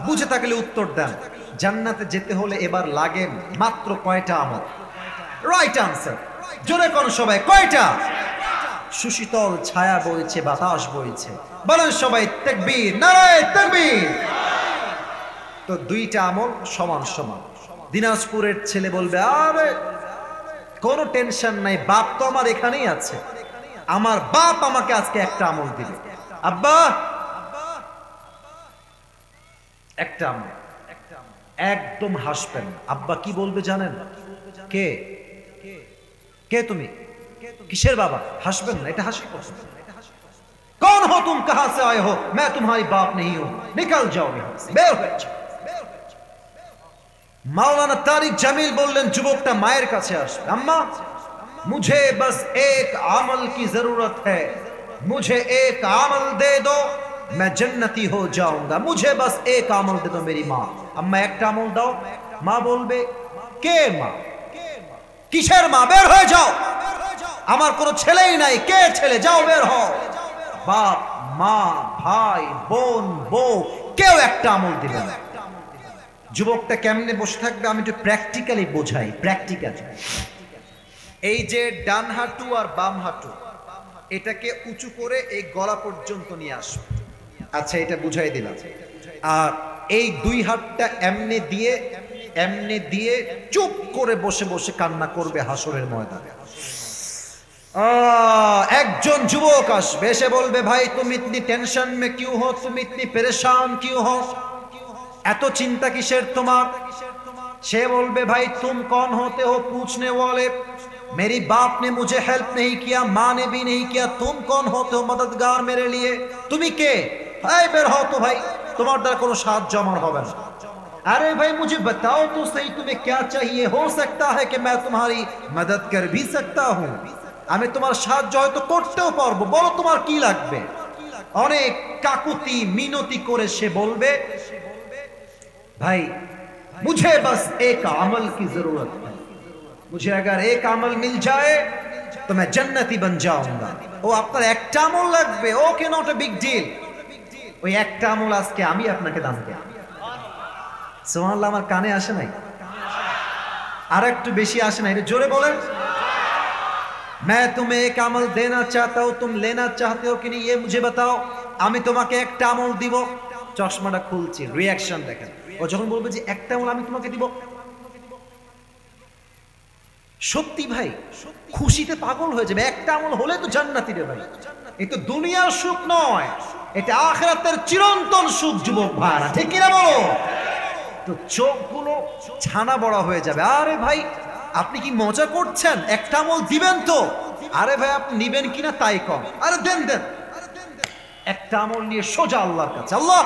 বুঝে থাকলে উত্তর দেন। জান্নাতে যেতে হলে এবার লাগে মাত্র কয়টা আমল? রাইট আনসার, জোরে কোন সবাই কয়টা? সুশীতল ছায়া বইছে, বাতাস বইছে। বলেন সবাই তাকবীর, নারায়ে তাকবীর। তো দুইটা আমল সমান সমান। দিনাজপুরের ছেলে বলবে আরে কোনো টেনশন নাই, বাপ তো আমার এখানেই আছে, আমার বাপ আমাকে আজকে একটা আমল দিবে। আব্বা একটা আমল, একদম হাসবেন। আব্বা কি বলবে জানেন? কে কে তুমি? কিসের বাবা? হাসবেন না, এটা হাসি কথা। कौन हो तुम, कहां से आए हो? मैं तुम्हारी बाप नहीं हूं, निकल जाओ यहां से, बेर हो जाओ। मौलाना तारिक जमील बोलें जुबकटा मायर काछे आसबे, अम्मा मुझे बस एक अमल की जरूरत है, मुझे एक अमल दे दो, मैं जन्नती हो जाऊंगा, मुझे बस एक अमल दे दो मेरी माँ। अम्मा एक अमल दो। माँ बोलबे के माँ? किसेर माँ? बेर हो जाओ, আমার কোনো ছেলেই নাই। কে ছেলে? যাও বের হও। বাপ, মা, ভাই, বোন, বউ, কেউ একটা আমল দিবেন। যুবকটা কেমনে বসে থাকবে আমি একটু প্র্যাকটিক্যালি বোঝাই। প্র্যাকটিক্যাল, এই যে ডান হাঁটু আর বাম হাঁটু, এটাকে উঁচু করে এই গলা পর্যন্ত নিয়ে আসবে। আচ্ছা, এটা বুঝাই দিলাম। আর এই দুই হাতটা এমনে দিয়ে চুপ করে বসে বসে কান্না করবে হাসরের ময়দানে। একজন যুবক আসবে, এসে বলবে ভাই তুমি ইতনি টেনশন মে क्यों हो, तुम इतनी परेशान क्यों हो, এত চিন্তা কিসের তোমার? সে বলবে ভাই तुम कौन होते हो पूछने वाले, मेरी बाप ने मुझे हेल्प नहीं किया, माँ ने भी नहीं किया, तुम कौन होते हो मददगार मेरे लिए? তুমি কে? এই বের হও তো ভাই, তোমার দ্বারা কোনো সাহায্য আমার হবে না। अरे भाई मुझे बताओ तो सही तुम्हें क्या चाहिए, हो सकता है कि मैं तुम्हारी मदद कर भी सकता हूं, আমি তোমার সাহায্য হয়তো করতেও পারবো, বলো তোমার কি লাগবে। অনেক কাকুতি মিনতি করে সে বলবে, भाई मुझे बस एक अमल की जरूरत है, मुझे अगर एक अमल मिल जाए तो मैं जन्नती बन जाऊंगा। ও আপনার একটা আমল লাগবে, okay not a big deal, ওই একটা আমল আজকে আমি আপনাকে দান করব। সুবহানাল্লাহ, আমার কানে আসে নাই? আর একটু বেশি আসে নাই, জোরে বলেন। मैं तुम्हें एक अमल देना चाहता हूं, तुम लेना चाहते हो कि नहीं ये मुझे बताओ, আমি তোমাকে একটা আমল দিব। চশমাটা খুলছি, রিঅ্যাকশন দেখেন। ও যখন বলবে যে একটা আমল আমি তোমাকে দিব, সত্যি ভাই খুশিতে পাগল হয়ে যাবে। একটা আমল হলে তো জান্নাতি রে ভাই, এই তো দুনিয়ার সুখ নয়, এটা আখিরাতের চিরন্তন সুখ যুবক ভাইরা, ঠিক কি না বলো? তো চোখগুলো ছানা বড়া হয়ে যাবে। আরে ভাই আপনি কি মজা করছেন? একটা আমল দিবেন তো? আরে ভাই আপনি নিবেন কিনা তাই কম, আরে দেন দেন। একটা আমল নিয়ে সোজা আল্লাহর কাছে, আল্লাহ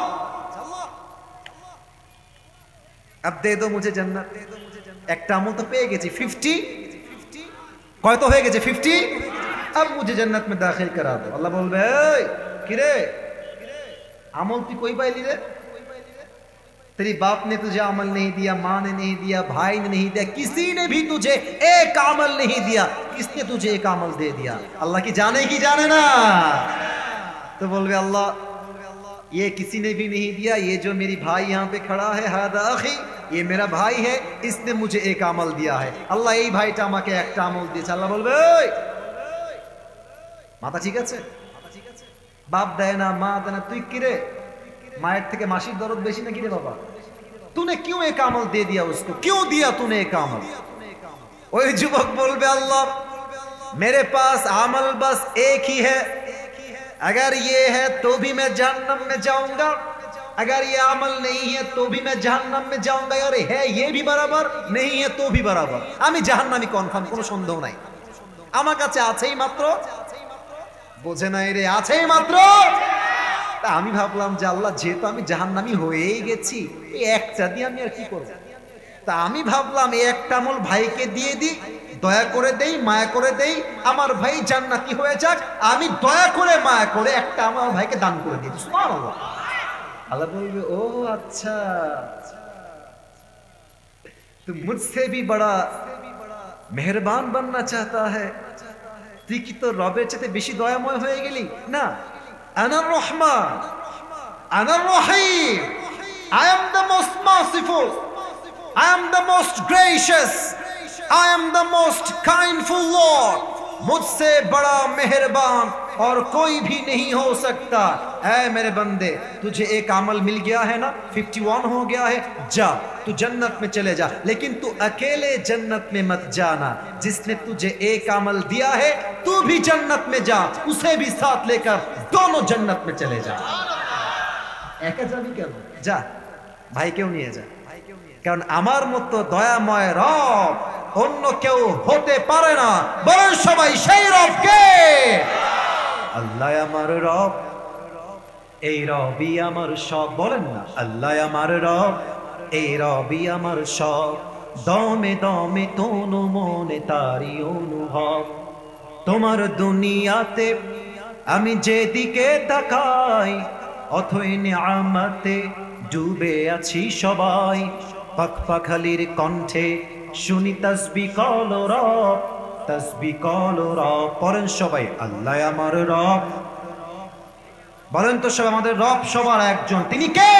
अब दे दो मुझे जन्नत। একটা আমল তো পেয়ে গেছি 50, কয় তো হয়ে গেছে 50, अब मुझे जन्नत में दाखिल करा दो। আল্লাহ বলবে এই কি রে আমল তুই কই পাইলি রে? तेरी बाप ने तुझे अमल नहीं दिया, माँ ने नहीं दिया, भाई ने नहीं दिया, किसी ने भी तुझे एक अमल नहीं दिया, किसने तुझे एक अमल दे दिया? अल्लाह की जाने ना। तो बोलबे अल्लाह ये किसी ने भी नहीं दिया, ये जो मेरी भाई यहाँ पे खड़ा है हादा अखी, ये मेरा भाई है, इसने मुझे एक अमल दिया है। अल्लाह এই ভাইটা আমাকে একটা আমল দিয়েছে। আল্লাহ বলবে এই মাথা ঠিক আছে? বাপ দেয় না, মা দেয় না, তুই কি রে মায়ের থেকে মাসির দরদ বেশি নাকি রে বাবা? तूने क्यों एक अमल दे दिया उसको, क्यों दिया तूने एक अमल? ওই যুবক বলবে আল্লাহ मेरे पास अमल बस एक ही है, अगर ये है तो भी मैं जहन्नम में जाऊंगा, अगर ये अमल नहीं है तो भी मैं जहन्नम में जाऊंगा, और है ये भी बराबर, नहीं है तो भी बराबर, আমি জাহান্নামী কনফার্ম, কোনো সন্দেহ নাই। আমার কাছে আছেই মাত্র, বোঝে নাই রে, আছেই মাত্র। তা আমি ভাবলাম যে আল্লাহ যেহেতু আমি জাহান্নামী হয়েই গেছি, এই একটা দিয়ে আমি আর কি করব। তা আমি ভাবলাম এই একটা আমল ভাইকে দিয়ে দিই, দয়া করে দেই, মায়া করে দেই, আমার ভাই জান্নাতি হয়ে যাক, আমি দয়া করে মায়া করে একটা আমার ভাইকে দান করে দিই। সুবহানাল্লাহ। আল্লাহ বলবে ও আচ্ছা तू मुझसे भी बड़ा मेहरबान बनना चाहता है, তুই কি তো রবের চেয়ে বেশি দয়াময় হয়ে গেলি? না, আনার রহমান, আনার রহিম, I am the most merciful, I am the most gracious, I am the most kindful Lord, मुझसे बड़ा मेहरबान और कोई भी नहीं हो सकता। ऐ मेरे बंदे तुझे एक अमल मिल गया है ना, 51 हो गया है, जा तू जन्नत में चले जा, लेकिन तू अकेले जन्नत में मत जाना, जिसने तुझे एक अमल दिया है तू भी जन्नत में जा, उसे भी साथ लेकर दोनों जन्नत में चले जा। একা যাবি কেন? যা ভাইকেও নিয়ে যা, কারণ আমার মতো দয়াময় রব অন্য কেউ হতে পারে না। বলেন সবাই সেই রব কে? আল্লাহ আমার রব, এই রবই আমার সব। বলেন না আল্লাহ আমার রব, এই রবই আমার সব, দমে দমে তনু মনে তারি অনুভব। তোমার দুনিয়াতে আমি যেদিকে তাকাই, অথই নিয়ামতে ডুবে আছি সবাই, পাখপাখালির কণ্ঠে শুনি তাসবিহ কল রব, তাসবিহ কল রব। পড়েন সবাই আল্লাহ আমার রব। বলেন তো সবাই আমাদের রব সবার একজন, তিনি কে?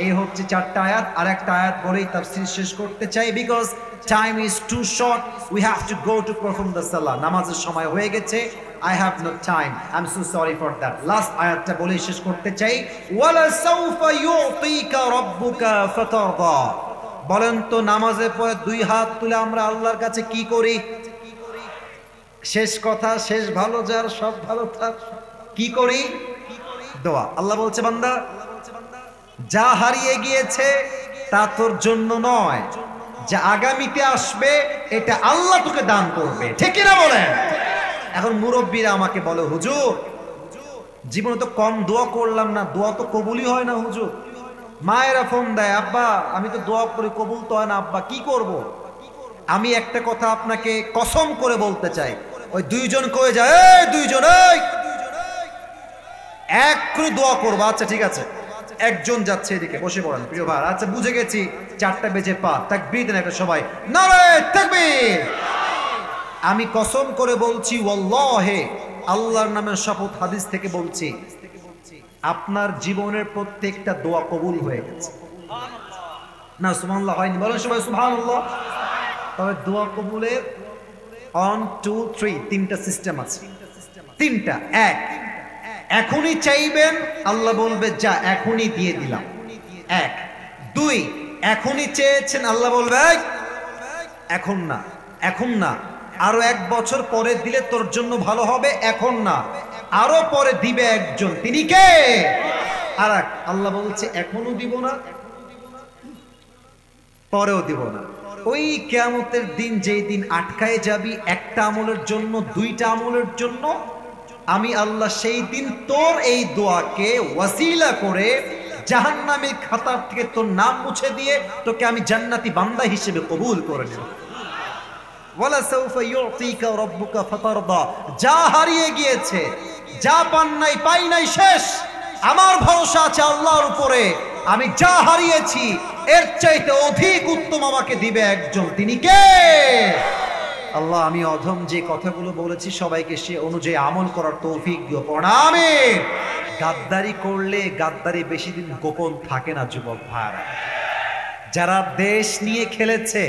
এই হচ্ছে চারটা আয়াত। আর একটা আয়াত বলেই তাফসীর শেষ করতে চাই, because time is too short, we have to go to perform the সালাহ। নামাজের সময় হয়ে গেছে, I have no time, I'm so sorry for that. Last আয়াতটা বলে শেষ করতে চাই, ওয়ালা সাউফা ইউতিকা রাব্বুকা ফাতারদা। বলেন তো নামাজের পরে দুই হাত তুলে আমরা আল্লাহর কাছে কি করি? শেষ কথা, শেষ ভালো যার সব ভালো তার, কি করি? দোয়া। আল্লাহ বলছে বান্দা যা হারিয়ে গিয়েছে তা তোর জন্য নয়, যা আগামীতে আসবে এটা আল্লাহ তোকে দান করবে, ঠিক কি না বলেন? এখন মুরব্বীরা আমাকে বলে হুজুর জীবনে তো কম দোয়া করলাম না, দোয়া তো কবুলই হয় না হুজুর। মায়েরা ফোন দেয়, আব্বা আমি তো দোয়া করে কবুল তো হয় না, আব্বা কি করব। আমি একটা কথা আপনাকে কসম করে বলতে চাই, ওই দুইজন কয়ে যায়, এই দুইজন এক করে দোয়া করবো। আচ্ছা ঠিক আছে, একজন যাচ্ছে এদিকে, বসে পড়েন প্রিয় ভাই। আচ্ছা বুঝে গেছি, 4টা বেজে 5, তাকবীর দেন একটা সবাই, নারে তাকবীর। আমি কসম করে বলছি, ওয়াল্লাহি আল্লাহর নামের শপথ, হাদিস থেকে বলছি, আপনার জীবনের প্রত্যেকটা দোয়া কবুল হয়ে গেছে। না সুবহানাল্লাহ হয়নি, বলেন সবাই সুবহানাল্লাহ। তবে দোয়া কবুলের 1 2 3 তিনটা সিস্টেম আছে। তিনটা, এক, এখনই চাইবেন, আল্লাহ বলবে যা এখনই দিয়ে দিলাম, এক। দুই, এখনই চেয়েছেন, আল্লাহ বলবে এখন না, এখন না, আরো 1 বছর পরে দিলে তোর জন্য ভালো হবে, এখন না, আরো পরে দিবে একজন, তিনি কে? আর এক, আল্লাহ বলছে এখনো দিব না, পরেও দিব না। ওই কিয়ামতের দিন, যেই দিন আটকায় যাবি একটা আমলের জন্য, 2টা আমলের জন্য, আমি আল্লাহ সেই দিন তোর এই দোয়াকে ওয়াসিলা করে জাহান্নামের খাতার থেকে তোর নাম মুছে দিয়ে তোকে আমি জান্নাতি বান্দা হিসেবে কবুল করে নেব। ওয়ালা সাউফা ইউতিকা রাব্বুকা ফাতারদা, যা হারিয়ে গিয়েছে, যা পান নাই পাই নাই শেষ, আমার ভরসা আছে আল্লাহর উপরে, আমি যা হারিয়েছি এর চাইতে অধিক উত্তম আমাকে দিবে একজন, তিনি কে? আল্লাহ। আমি অধম যে কথাগুলো বলেছি সবাইকে সে অনুযায়ী আমল করার তৌফিক দিও, প্রণামে। গাদ্দারি করলে গাদ্দারি বেশি দিন গোপন থাকে না যুবক ভাইরা। যারা দেশ নিয়ে খেলেছে,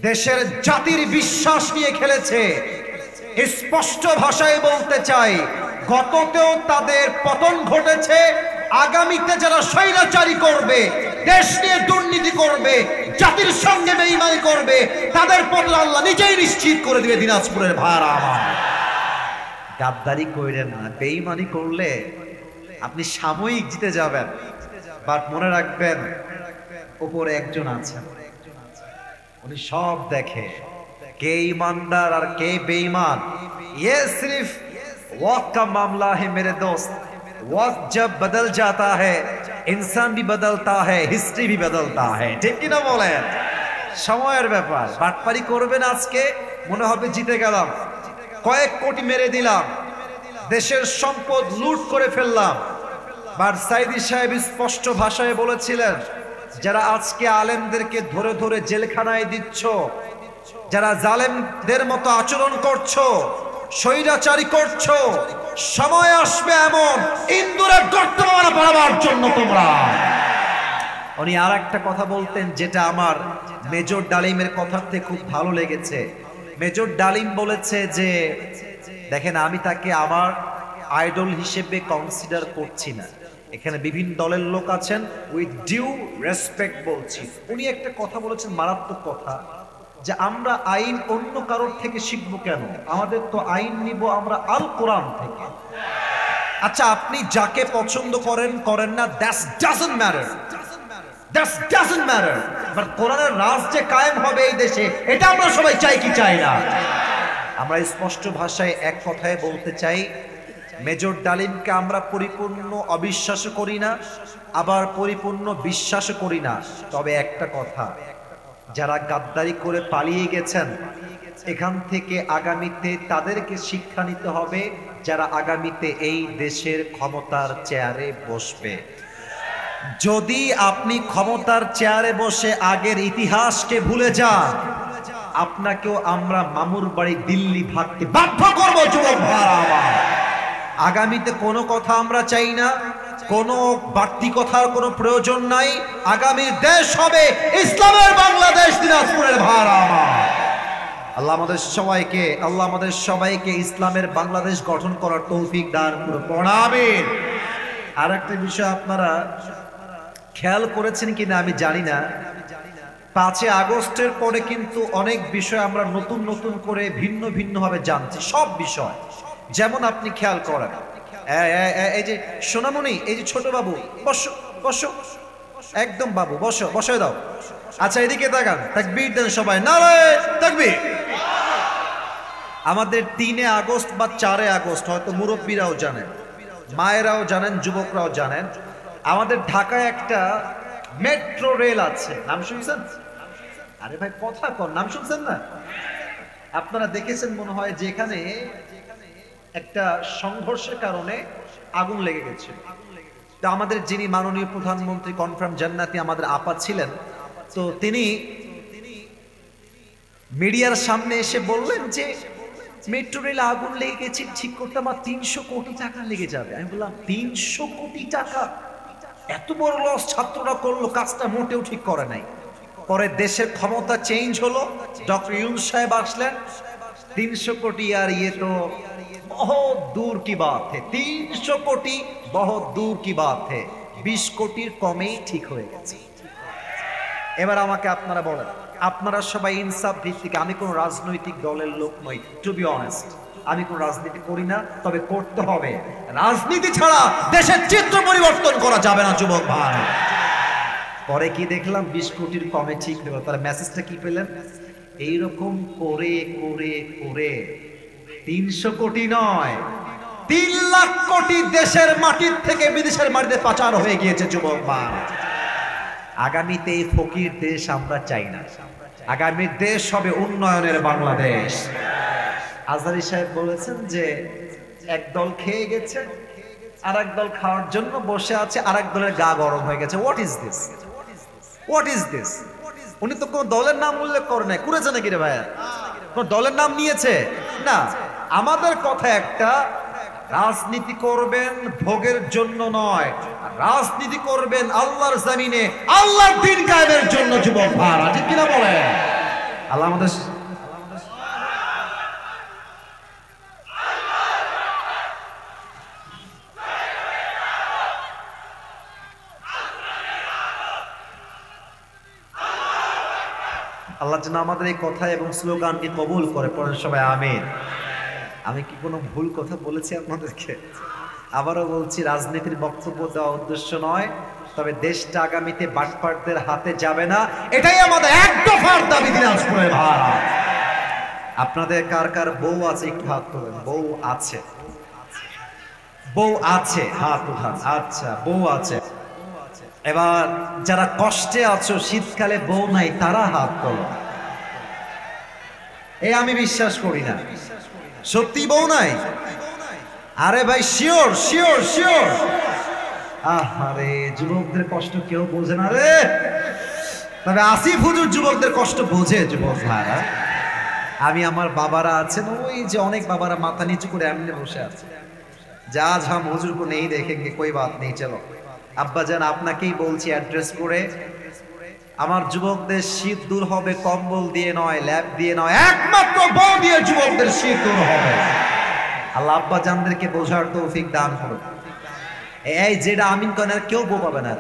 দেশের জাতির বিশ্বাস নিয়ে খেলেছে, স্পষ্ট ভাষায় বলতে চাই, গততেও তাদের পতন ঘটেছে, আগামীতে যারা স্বৈরাচারী করবে, দেশ নিয়ে দুর্নীতি করবে, জাতির সঙ্গে বেঈমানি করবে, তাদের পতন আল্লাহ নিজেই নিশ্চিত করে দিবে। দিনাজপুরের ভাইরা আমার, গাদ্দারি কইরেন না। বেঈমানি করলে আপনি সাময়িক জিতে যাবেন, বাট মনে রাখবেন উপরে একজন আছেন, উনি সব দেখে, কে ईमानदार और के बेईमान। ये सिर्फ वक्त का मामला है मेरे दोस्त। वक्त जब बदल जाता है इंसान भी बदलता है, हिस्ट्री भी बदलता है, ठीक কি না বলেন? সময়ের ব্যাপার। বাটপারি করবেন আজকে, মনে হবে জিতে গেলাম, কয়েক কোটি মেরে দিলাম, দেশের সম্পদ লুট করে ফেললাম। বাট সাইদি সাহেব স্পষ্ট ভাষায় বলেছিলেন, যারা আজকে আলেমদেরকে ধরে ধরে জেলখানায় দিচ্ছ, যারা জালেমদের মতো আচরণ করছো, স্বৈরাচারী করছো, সময় আসবে এমন ইন্দুরের গর্ত বানাবার জন্য তোমরা। উনি আর একটা কথা বলতেন, যেটা আমার মেজর ডালিমের কথাতে খুব ভালো লেগেছে। মেজর ডালিম বলেছে যে, দেখেন আমি তাকে আমার আইডল হিসেবে কনসিডার করছি না, এখানে বিভিন্ন দলের লোক আছেন, উইথ ডিউ রেসপেক্ট বলছি। উনি একটা কথা বলেছেন, মারাত্মক কথা, যে আমরা আইন অন্য কারোর থেকে শিখবো কেন, আমাদের তো আইন নিব আমরা আল কোরআন থেকে। আচ্ছা আপনি যাকে পছন্দ করেন করেন না, that's doesn't matter, that's doesn't matter, but কোরআনের রাজ যে কায়েম হবে এই দেশে, এটা আমরা সবাই চাই কি চাই না? আমরা স্পষ্ট ভাষায় এক কথায় বলতে চাই, মেজর ডালিমকে আমরা পরিপূর্ণ অবিশ্বাস করি না, আবার পরিপূর্ণ বিশ্বাস করি না। তবে একটা কথা, যারা গাদ্দারি করে পালিয়ে গেছেন, এখান থেকে আগামীতে তাদেরকে শিক্ষা নিতে হবে, যারা আগামীতে এই দেশের ক্ষমতার চেয়ারে বসবে। যদি আপনি ক্ষমতার চেয়ারে বসে আগের ইতিহাসকে ভুলে যান, আপনাকেও আমরা মামুর বাড়ি দিল্লি ভাগতে বাধ্য করবো যুবক ভাইরা আমার। আগামীতে কোনো কথা আমরা চাই না, কোনো বাড়তি কথার কোনো প্রয়োজন নাই। আগামীর দেশ হবে ইসলামের বাংলাদেশ, দিনাজপুরের ভাইরা আমার। আল্লাহ আমাদের সবাইকে ইসলামের বাংলাদেশ গঠন করার তৌফিক দান করুন, আমিন। আর একটা বিষয় আপনারা খেয়াল করেছেন কিনা আমি জানি না, 5 আগস্টের পরে কিন্তু অনেক বিষয় আমরা নতুন নতুন করে ভিন্ন ভিন্ন ভাবে জানছি, সব বিষয়। যেমন আপনি খেয়াল করেন, এই যে সোনামণি, এই যে ছোট বাবু, বসো বসো, একদম বাবু বসো, বসে দাও। আচ্ছা এদিকে তাকান, তাকবীর দেন সবাই, নারে তাকবীর। আমাদের 3 আগস্ট বা 4 আগস্ট, হয়তো মুরব্বীরাও জানেন, মায়েরাও জানেন, যুবকরাও জানেন, আমাদের ঢাকায় একটা মেট্রো রেল আছে, নাম শুনছেন? আরে ভাই কথা কর, নাম শুনছেন না? আপনারা দেখেছেন মনে হয়, যেখানে একটা সংঘর্ষের কারণে আগুন লেগে গেছে। তো আমাদের যিনি মাননীয় প্রধানমন্ত্রী কনফার্ম জান্নাতি আমাদের আপা ছিলেন, তো তিনি মিডিয়ার সামনে এসে বললেন যে মেট্রো রেলে আগুন লেগে গেছে, ঠিক করতে আমার 300 কোটি টাকা লেগে যাবে। আমি বললাম 300 কোটি টাকা? এত বড় লস ছাত্ররা করলো, কাজটা মোটেও ঠিক করে নাই। পরে দেশের ক্ষমতা চেঞ্জ হলো, ডক্টর ইউনূস সাহেব আসলেন। 300 কোটি আর ইয়ে তো বহুত দূর কি বাত है, 300 কোটি বহুত দূর কি বাত है, 20 কোটির কমেই ঠিক হয়ে গেছে। এবার আমাকে আপনারা বলেন, আপনারা সবাই ইনসাফ ভিত্তিক, আমি কোন রাজনৈতিক দলের লোক নই, টু বি অনেস্ট, আমি কোন রাজনীতি করি না, তবে করতে হবে। রাজনীতি ছাড়া দেশের চিত্র পরিবর্তন করা যাবে না যুবক ভাই। পরে কি দেখলাম 20 কোটির কমে ঠিক হলো। তাহলে মেসেজটা কি পেলেন? এইরকম করে করে করে 300 কোটি নয়, 3 লাখ কোটি দেশের মাটির থেকে বিদেশের মাটিতে পাচার হয়ে গিয়েছে যুবক ভাই। আগামীতে এই ফকির দেশ আমরা চাই না। আগামী দেশ হবে উন্নয়নের বাংলাদেশ। আজহারী সাহেব বলেছেন যে এক দল খেয়ে গেছে, আর এক দল খাওয়ার জন্য বসে আছে, আর এক দলের গা গরম হয়ে গেছে। What is this? What is this? উনি তো কোন দলের নাম উল্লেখ করে নাই, করেছে নাকি রে ভাইয়া? কোন দলের নাম নিয়েছে না। আমাদের কথা একটা, রাজনীতি করবেন ভোগের জন্য নয়, রাজনীতি করবেন আল্লাহর জমিনে আল্লাহর দ্বীন কায়েমের জন্য যুবক ভাইরা, ঠিক কিনা বলেন? আল্লাহ আমাদের আল্লাহ যেন আমাদের এই কথা এবং স্লোগানকে কবুল করে। পড়েন সবাই আমিন। আমি কি কোনো ভুল কথা বলেছি আপনাদেরকে? আবারও বলছি, রাজনীতির বক্তব্য দেওয়া উদ্দেশ্য নয়, তবে দেশটা আগামীতে বাটপারদের হাতে যাবে না, এটাই আমাদের এক দফার দাবি। দিনাজপুরের ভাড়া, আপনাদের কার কার বউ আছে একটু হাত তোলেন। বউ আছে? বউ আছে হাত উঠান। আচ্ছা, বউ আছে। এবার যারা কষ্টে আছো, শীতকালে বউ নাই, তারা হাত তোলো। এই আমি বিশ্বাস করি না। সত্যি বউ নাই? আরে ভাই শিওর শিওর শিওর। আরে যুবকদের কষ্ট কেউ বোঝে না রে, তবে আসিফ হুজুর যুবকদের কষ্ট বোঝে। যুবক ভাইরা, আমি আমার বাবারা আছেন, ওই যে অনেক বাবারা মাথা নিচু করে এমনি বসে আছে, যা আজ হাম হুজুর কো নেই দেখেঙ্গে, কোই বাত নেই, চলো। আব্বা জান, আপনাকেই বলছি অ্যাড্রেস করে, আমার যুবকদের শীত দূর হবে কম্বল দিয়ে নয়, ল্যাব দিয়ে নয়, একমাত্র বউ দিয়ে যুবকদের শীত দূর হবে। আল্লাহ আব্বা জানদেরকে বোঝার তৌফিক দান করুন। এই যেটা আমিন করেন, আর কেউ বউ পাবে না।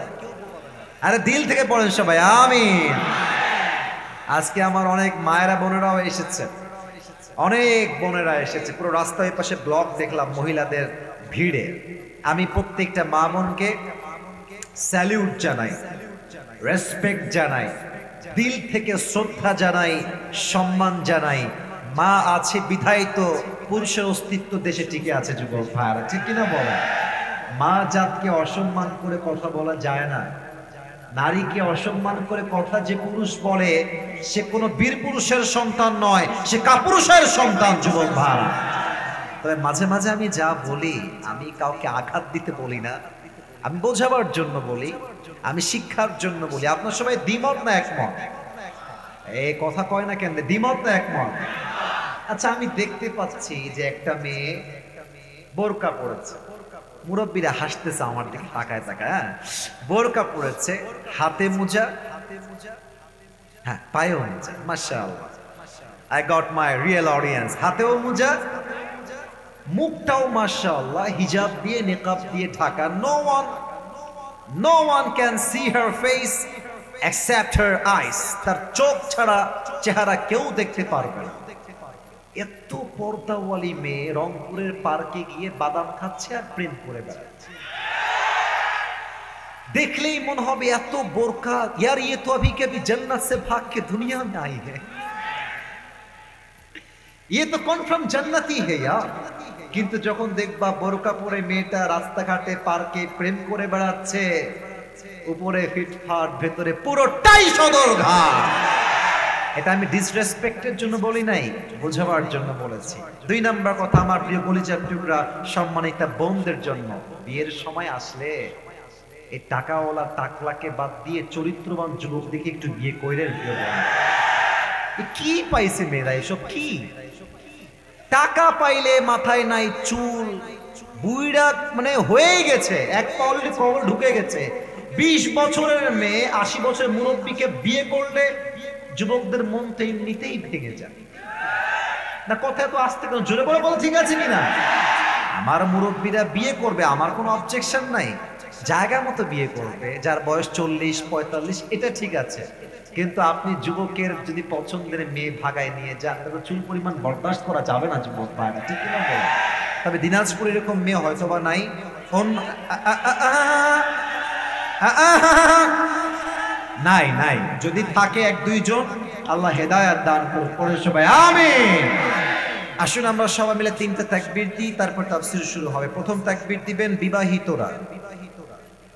আরে দিল থেকে পড়েন সবাই আমিন। আজকে আমার অনেক মায়েরা বোনেরাও এসেছে, অনেক বোনেরা এসেছে, পুরো রাস্তার পাশে ব্লক দেখলাম মহিলাদের ভিড়ে। আমি প্রত্যেকটা মা বোনকে স্যালিউট জানাই, রেসপেক্ট জানাই, দিল থেকে শ্রদ্ধা জানাই, সম্মান জানাই। মা আছে বিধায় তো পুরুষের অস্তিত্ব দেশে টিকে আছে যুবক ভাইরা, ঠিক কিনা বলে? মা জাতকে অসম্মান করে কথা বলা যায় না। নারীকে অসম্মান করে কথা যে পুরুষ বলে, সে কোনো বীর পুরুষের সন্তান নয়, সে কাপুরুষের সন্তান যুবক ভাইরা। তবে মাঝে মাঝে আমি যা বলি, আমি কাউকে আঘাত দিতে বলি না, আমি বোঝাবার জন্য বলি, আমি শিক্ষার জন্য বলি। আপনার সবাই দ্বিমত না একমত? এই কথা কয় না কেন, দ্বিমত না একমত? আচ্ছা, আমি দেখতে পাচ্ছি যে একটা মেয়ে বোরকা পরেছে, মুরব্বীরা হাসতেছে আমার দিকে তাকায় তাকায়। হ্যাঁ, বোরকা পরেছে, হাতে মোজা, হ্যাঁ পায়েও মোজা, মাশাআল্লাহ, I got my real audience. হাতেও মোজা, মুখটাও মাশাআল্লাহ হিজাব দিয়ে নিকাব দিয়ে Dhaka. No one can see her face except her eyes. তার চোখ ছাড়া চেহারা কেউ দেখতে পারবে না। এত পর্দাওয়ালি মেয়ে রংপুরের পার্কে গিয়ে বাদাম খাচ্ছে আর প্রেম করে বেড়াচ্ছে। देखलेई मन होबे एत बोरका यार, ये तो अभी के अभी जन्नत से भाग के दुनिया में आई है, ये तो कौन फ्रॉम जन्नती है यार। কিন্তু যখন দেখবা বোরকা পরে মেয়েটা রাস্তাঘাটে পার্কে প্রেম করে বেড়াচ্ছে, উপরে ফিটফাট ভেতরে পুরোটাই সদরঘাট। এটা আমি ডিসরেসপেক্টের জন্য বলি নাই, বোঝাবার জন্য বলেছি। 2 নাম্বার কথা, আমার প্রিয় কলিজার টুকরা সম্মানিতা বোনদের জন্য, বিয়ের সময় আসলে এই টাকাওয়ালা টাকলাকে বাদ দিয়ে চরিত্রবান যুবক দেখে একটু বিয়ে কইরেন। প্রিয় বোন, কি পাইছে মেয়েরা এসব? কি টাকা পাইলে মাথায় নাই চুল, বুইড়া মানে হয়ে গেছে, এক পা অলরেডি কবর ঢুকে গেছে। 20 বছরের মেয়ে 80 বছরের মুরব্বীকে বিয়ে করলে যুবকদের মন তো এমনিতেই ভেঙে যায় না। কথা তো আসতে কেন, জোরে বলে বলো ঠিক আছে কিনা? আমার মুরব্বীরা বিয়ে করবে, আমার কোনো অবজেকশন নাই, জায়গা মতো বিয়ে করবে। যার বয়স 40-45 এটা ঠিক আছে, কিন্তু আপনি যুবকের যদি পছন্দের মেয়ে ভাগায় নিয়ে যান, তাহলে চুল পরিমাণ বরদাস্ত করা যাবে না যুবক ভাইরা, ঠিক কিনা বলেন? তবে দিনাজপুর এরকম মেয়ে হয়তো বা নাই, নাই নাই, যদি থাকে 1-2 জন, আল্লাহ হেদায়েত দান করুন। পরে সবাই আমিন। আসুন আমরা সবাই মিলে 3টা তাকবীর দিই, তারপর তাফসীর শুরু হবে। প্রথম তাকবীর দিবেন বিবাহিতরা,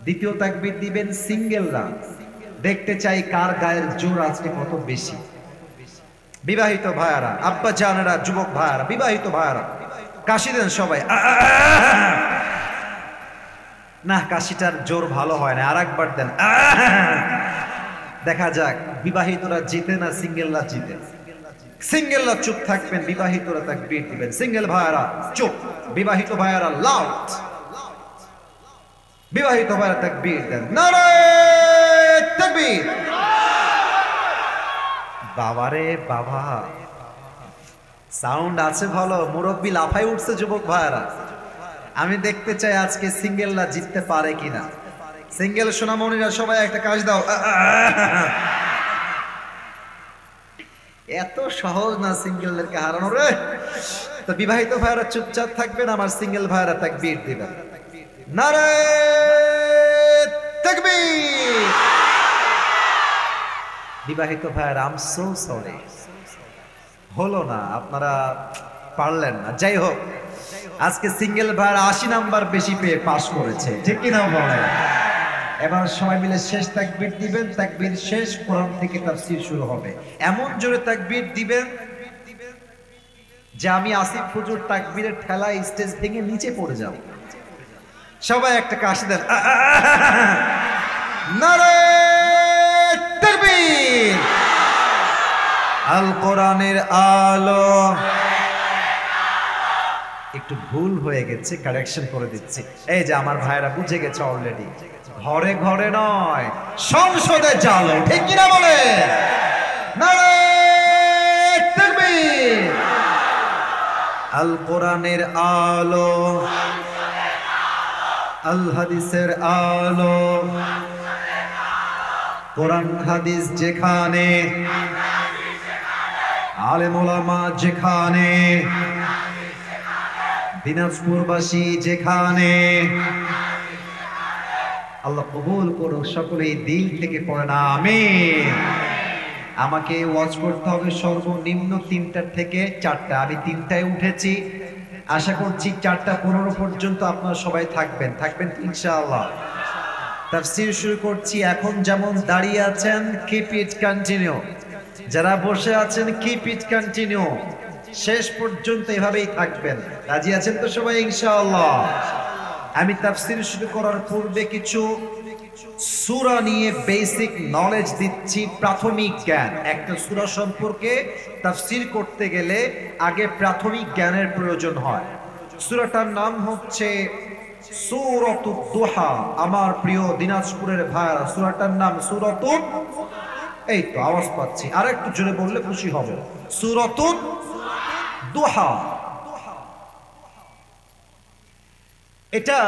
দ্বিতীয় তাকবীর দিবেন সিঙ্গেলরা। দেখতে চাই কার গায়ের জোর আজকে কত বেশি। বিবাহিত ভাইয়ারা, আব্বা জানেরা, যুবক ভাইয়ারা, বিবাহিত ভাইয়ারা কাশি দেন সবাই। না, কাশিটার জোর ভালো হয় না, আরেকবার দেন। দেখা যাক বিবাহিতরা জিতে না সিঙ্গেলরা জিতে। সিঙ্গেলরা চুপ থাকবেন, বিবাহিতরা তাকবীর দিবেন। সিঙ্গেল ভাইয়ারা চুপ, বিবাহিত ভাইয়ারা লাউড। বিবাহিত ভাইয়ারা তাকবীর দেন, নারে তাকবীর। বাবারে বাবা, সাউন্ড আছে ভালো, মুরব্বি লাফাই উঠছে যুবক ভাইয়ারা। আমি দেখতে চাই আজকে সিঙ্গেলরা জিততে পারে কিনা। সিঙ্গেল সোনামণিরা সবাই একটা কাজ দাও। এত সহজ না সিঙ্গেলদেরকে হারানো রে। তো বিবাহিত ভাইরা চুপচাপ থাকবেন, আমার সিঙ্গেল ভাইরা তাকবীর দিবেন। নারে তাকবীর। বিবাহিত ভাইরা, আই এম সো সরি, হলো না, আপনারা পারলেন না। যাই হোক, আজকে সিঙ্গেল ভাইরা 80 নাম্বার বেশি পেয়ে পাস করেছে, ঠিক কিনা বলেন? এবার সবাই মিলে শেষ তাকবীর দিবেন। তাকবীর শেষ, কোরআন থেকে তাফসীর শুরু হবে। এমন জোরে তাকবীর দিবেন যে আমি আসিফ হুজুর তাকবীরের ঠেলায় স্টেজ ভেঙে নিচে পড়ে যাব। সবাই একটা কাশি দেন। নারে তাকবীর। আল কোরআনের আলো। একটু ভুল হয়ে গেছে, কারেকশন করে দিচ্ছি। এই যে আমার ভাইরা বুঝে গেছে অলরেডি, ঘরে ঘরে নয় সংসদে জালো, ঠিক কিনা বলে? নারে তাকবীর। আল কোরআনের আলো, আল হাদিসের আলো, কোরআন হাদিস যেখানে, আলেম ওলামা যেখানে, দিনাজপুরবাসী যেখানে, আল্লাহ কবুল করুক। সকলেই দিল থেকে পড়ে না আমিন। আমাকে ওয়াজ করতে হবে সর্বনিম্ন 3টা থেকে 4টা। আমি 3টায় উঠেছি, আশা করছি 4:15 পর্যন্ত আপনারা সবাই থাকবেন ইনশাআল্লাহ। তাফসীর শুরু করছি। এখন যেমন দাঁড়িয়ে আছেন, কিপ ইট কন্টিনিউ। যারা বসে আছেন, কিপ ইট কন্টিনিউ, শেষ পর্যন্ত এভাবেই থাকবেন। রাজি আছেন তো সবাই ইনশাআল্লাহ? আমি তাফসীর শুরু করার পূর্বে কিছু সূরা নিয়ে বেসিক নলেজ দিচ্ছি, প্রাথমিক জ্ঞান। একটা সূরা সম্পর্কে তাফসীর করতে গেলে আগে প্রাথমিক জ্ঞানের প্রয়োজন হয়। সূরাটার নাম হচ্ছে সূরাতুদ দুহা। আমার প্রিয় দিনাজপুরের ভাইরা, সূরাটার নাম সূরাতুদ, এই তো আওয়াজ পাচ্ছি, আর একটু জোরে বললে খুশি হব। সূরাতুদ দুহা। এটা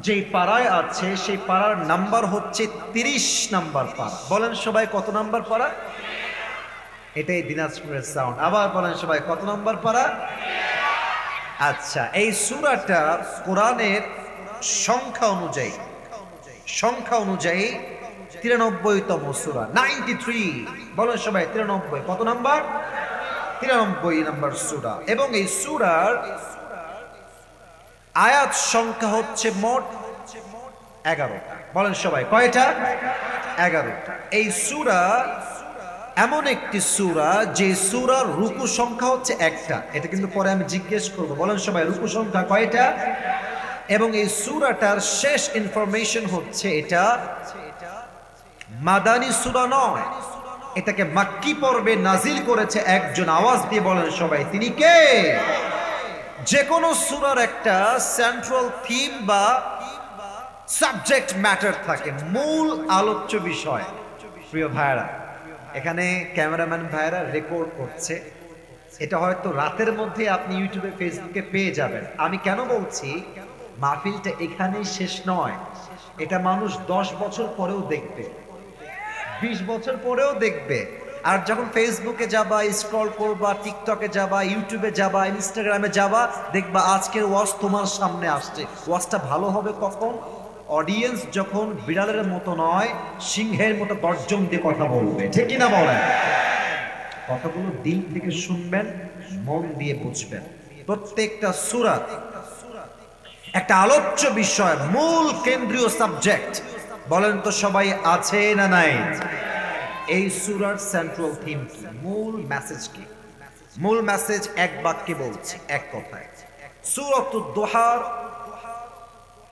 যে পাড়ায় আছে সেই পাড়ার নাম্বার হচ্ছে 30 নাম্বার পাড়া। বলেন সবাই কত নাম্বার পাড়া? এটাই দিনাজপুরের সাউন্ড। আবার বলেন সবাই কত নাম্বার পাড়া? আচ্ছা, এই সূরাটা কোরআনের সংখ্যা অনুযায়ী 93তম সূরা, 93। বলেন সবাই 93। কত নাম্বার? 93 নম্বর সূরা, এবং এই সূরার আয়াত সংখ্যা হচ্ছে মোট 11টা। বলেন সবাই কয়টা? 11টা। এই সূরা এমন একটি সূরা যে সূরার রুকু সংখ্যা হচ্ছে একটা। এটা কিন্তু পরে আমি জিজ্ঞেস করব। বলেন সবাই রুকু সংখ্যা কয়টা? এবং এই সূরাটার শেষ ইনফরমেশন হচ্ছে এটা মাদানী সূরা নয়, এটাকে মাক্কি পর্বে নাজিল করেছে একজন। আওয়াজ দিয়ে বলেন সবাই তিনি কে? যে কোনো সূরার একটা সেন্ট্রাল থিম বা সাবজেক্ট ম্যাটার থাকে, মূল আলোচ্য বিষয়। প্রিয় ভাইরা, এখানে ক্যামেরাম্যান ভাইরা রেকর্ড করছে, এটা হয়তো রাতের মধ্যে আপনি ইউটিউবে ফেসবুকে পেয়ে যাবেন। আমি কেন বলছি মাহফিলটা এখানেই শেষ নয়, এটা মানুষ 10 বছর পরেও দেখবে, 20 বছর পরেও দেখবে। আর যখন ফেসবুকে যাবা, স্ক্রল করবা, টিকটকে যাবা, ইউটিউবে যাবা, ইনস্টাগ্রামে যাবা, দেখবা আজকের ওয়াজ তোমার সামনে আসছে। ওয়াজটা ভালো হবে কখন? অডিয়েন্স যখন বিড়ালের মতো নয়, সিংহের মতো গর্জন দিয়ে কথা বলবে। ঠিক কিনা বলেন? কথাগুলো দিল থেকে শুনবেন, মন দিয়ে বুঝবেন। প্রত্যেকটা সূরা একটা আলোচ্য বিষয়, মূল কেন্দ্রীয় সাবজেক্ট। বলেন তো সবাই আছে না নাই? এই সূরার সেন্ট্রাল থিম কি? মূল মেসেজ কি? মূল মেসেজ এক বাক্যে বলছি, এক কথায়। সূরাতুদ দুহার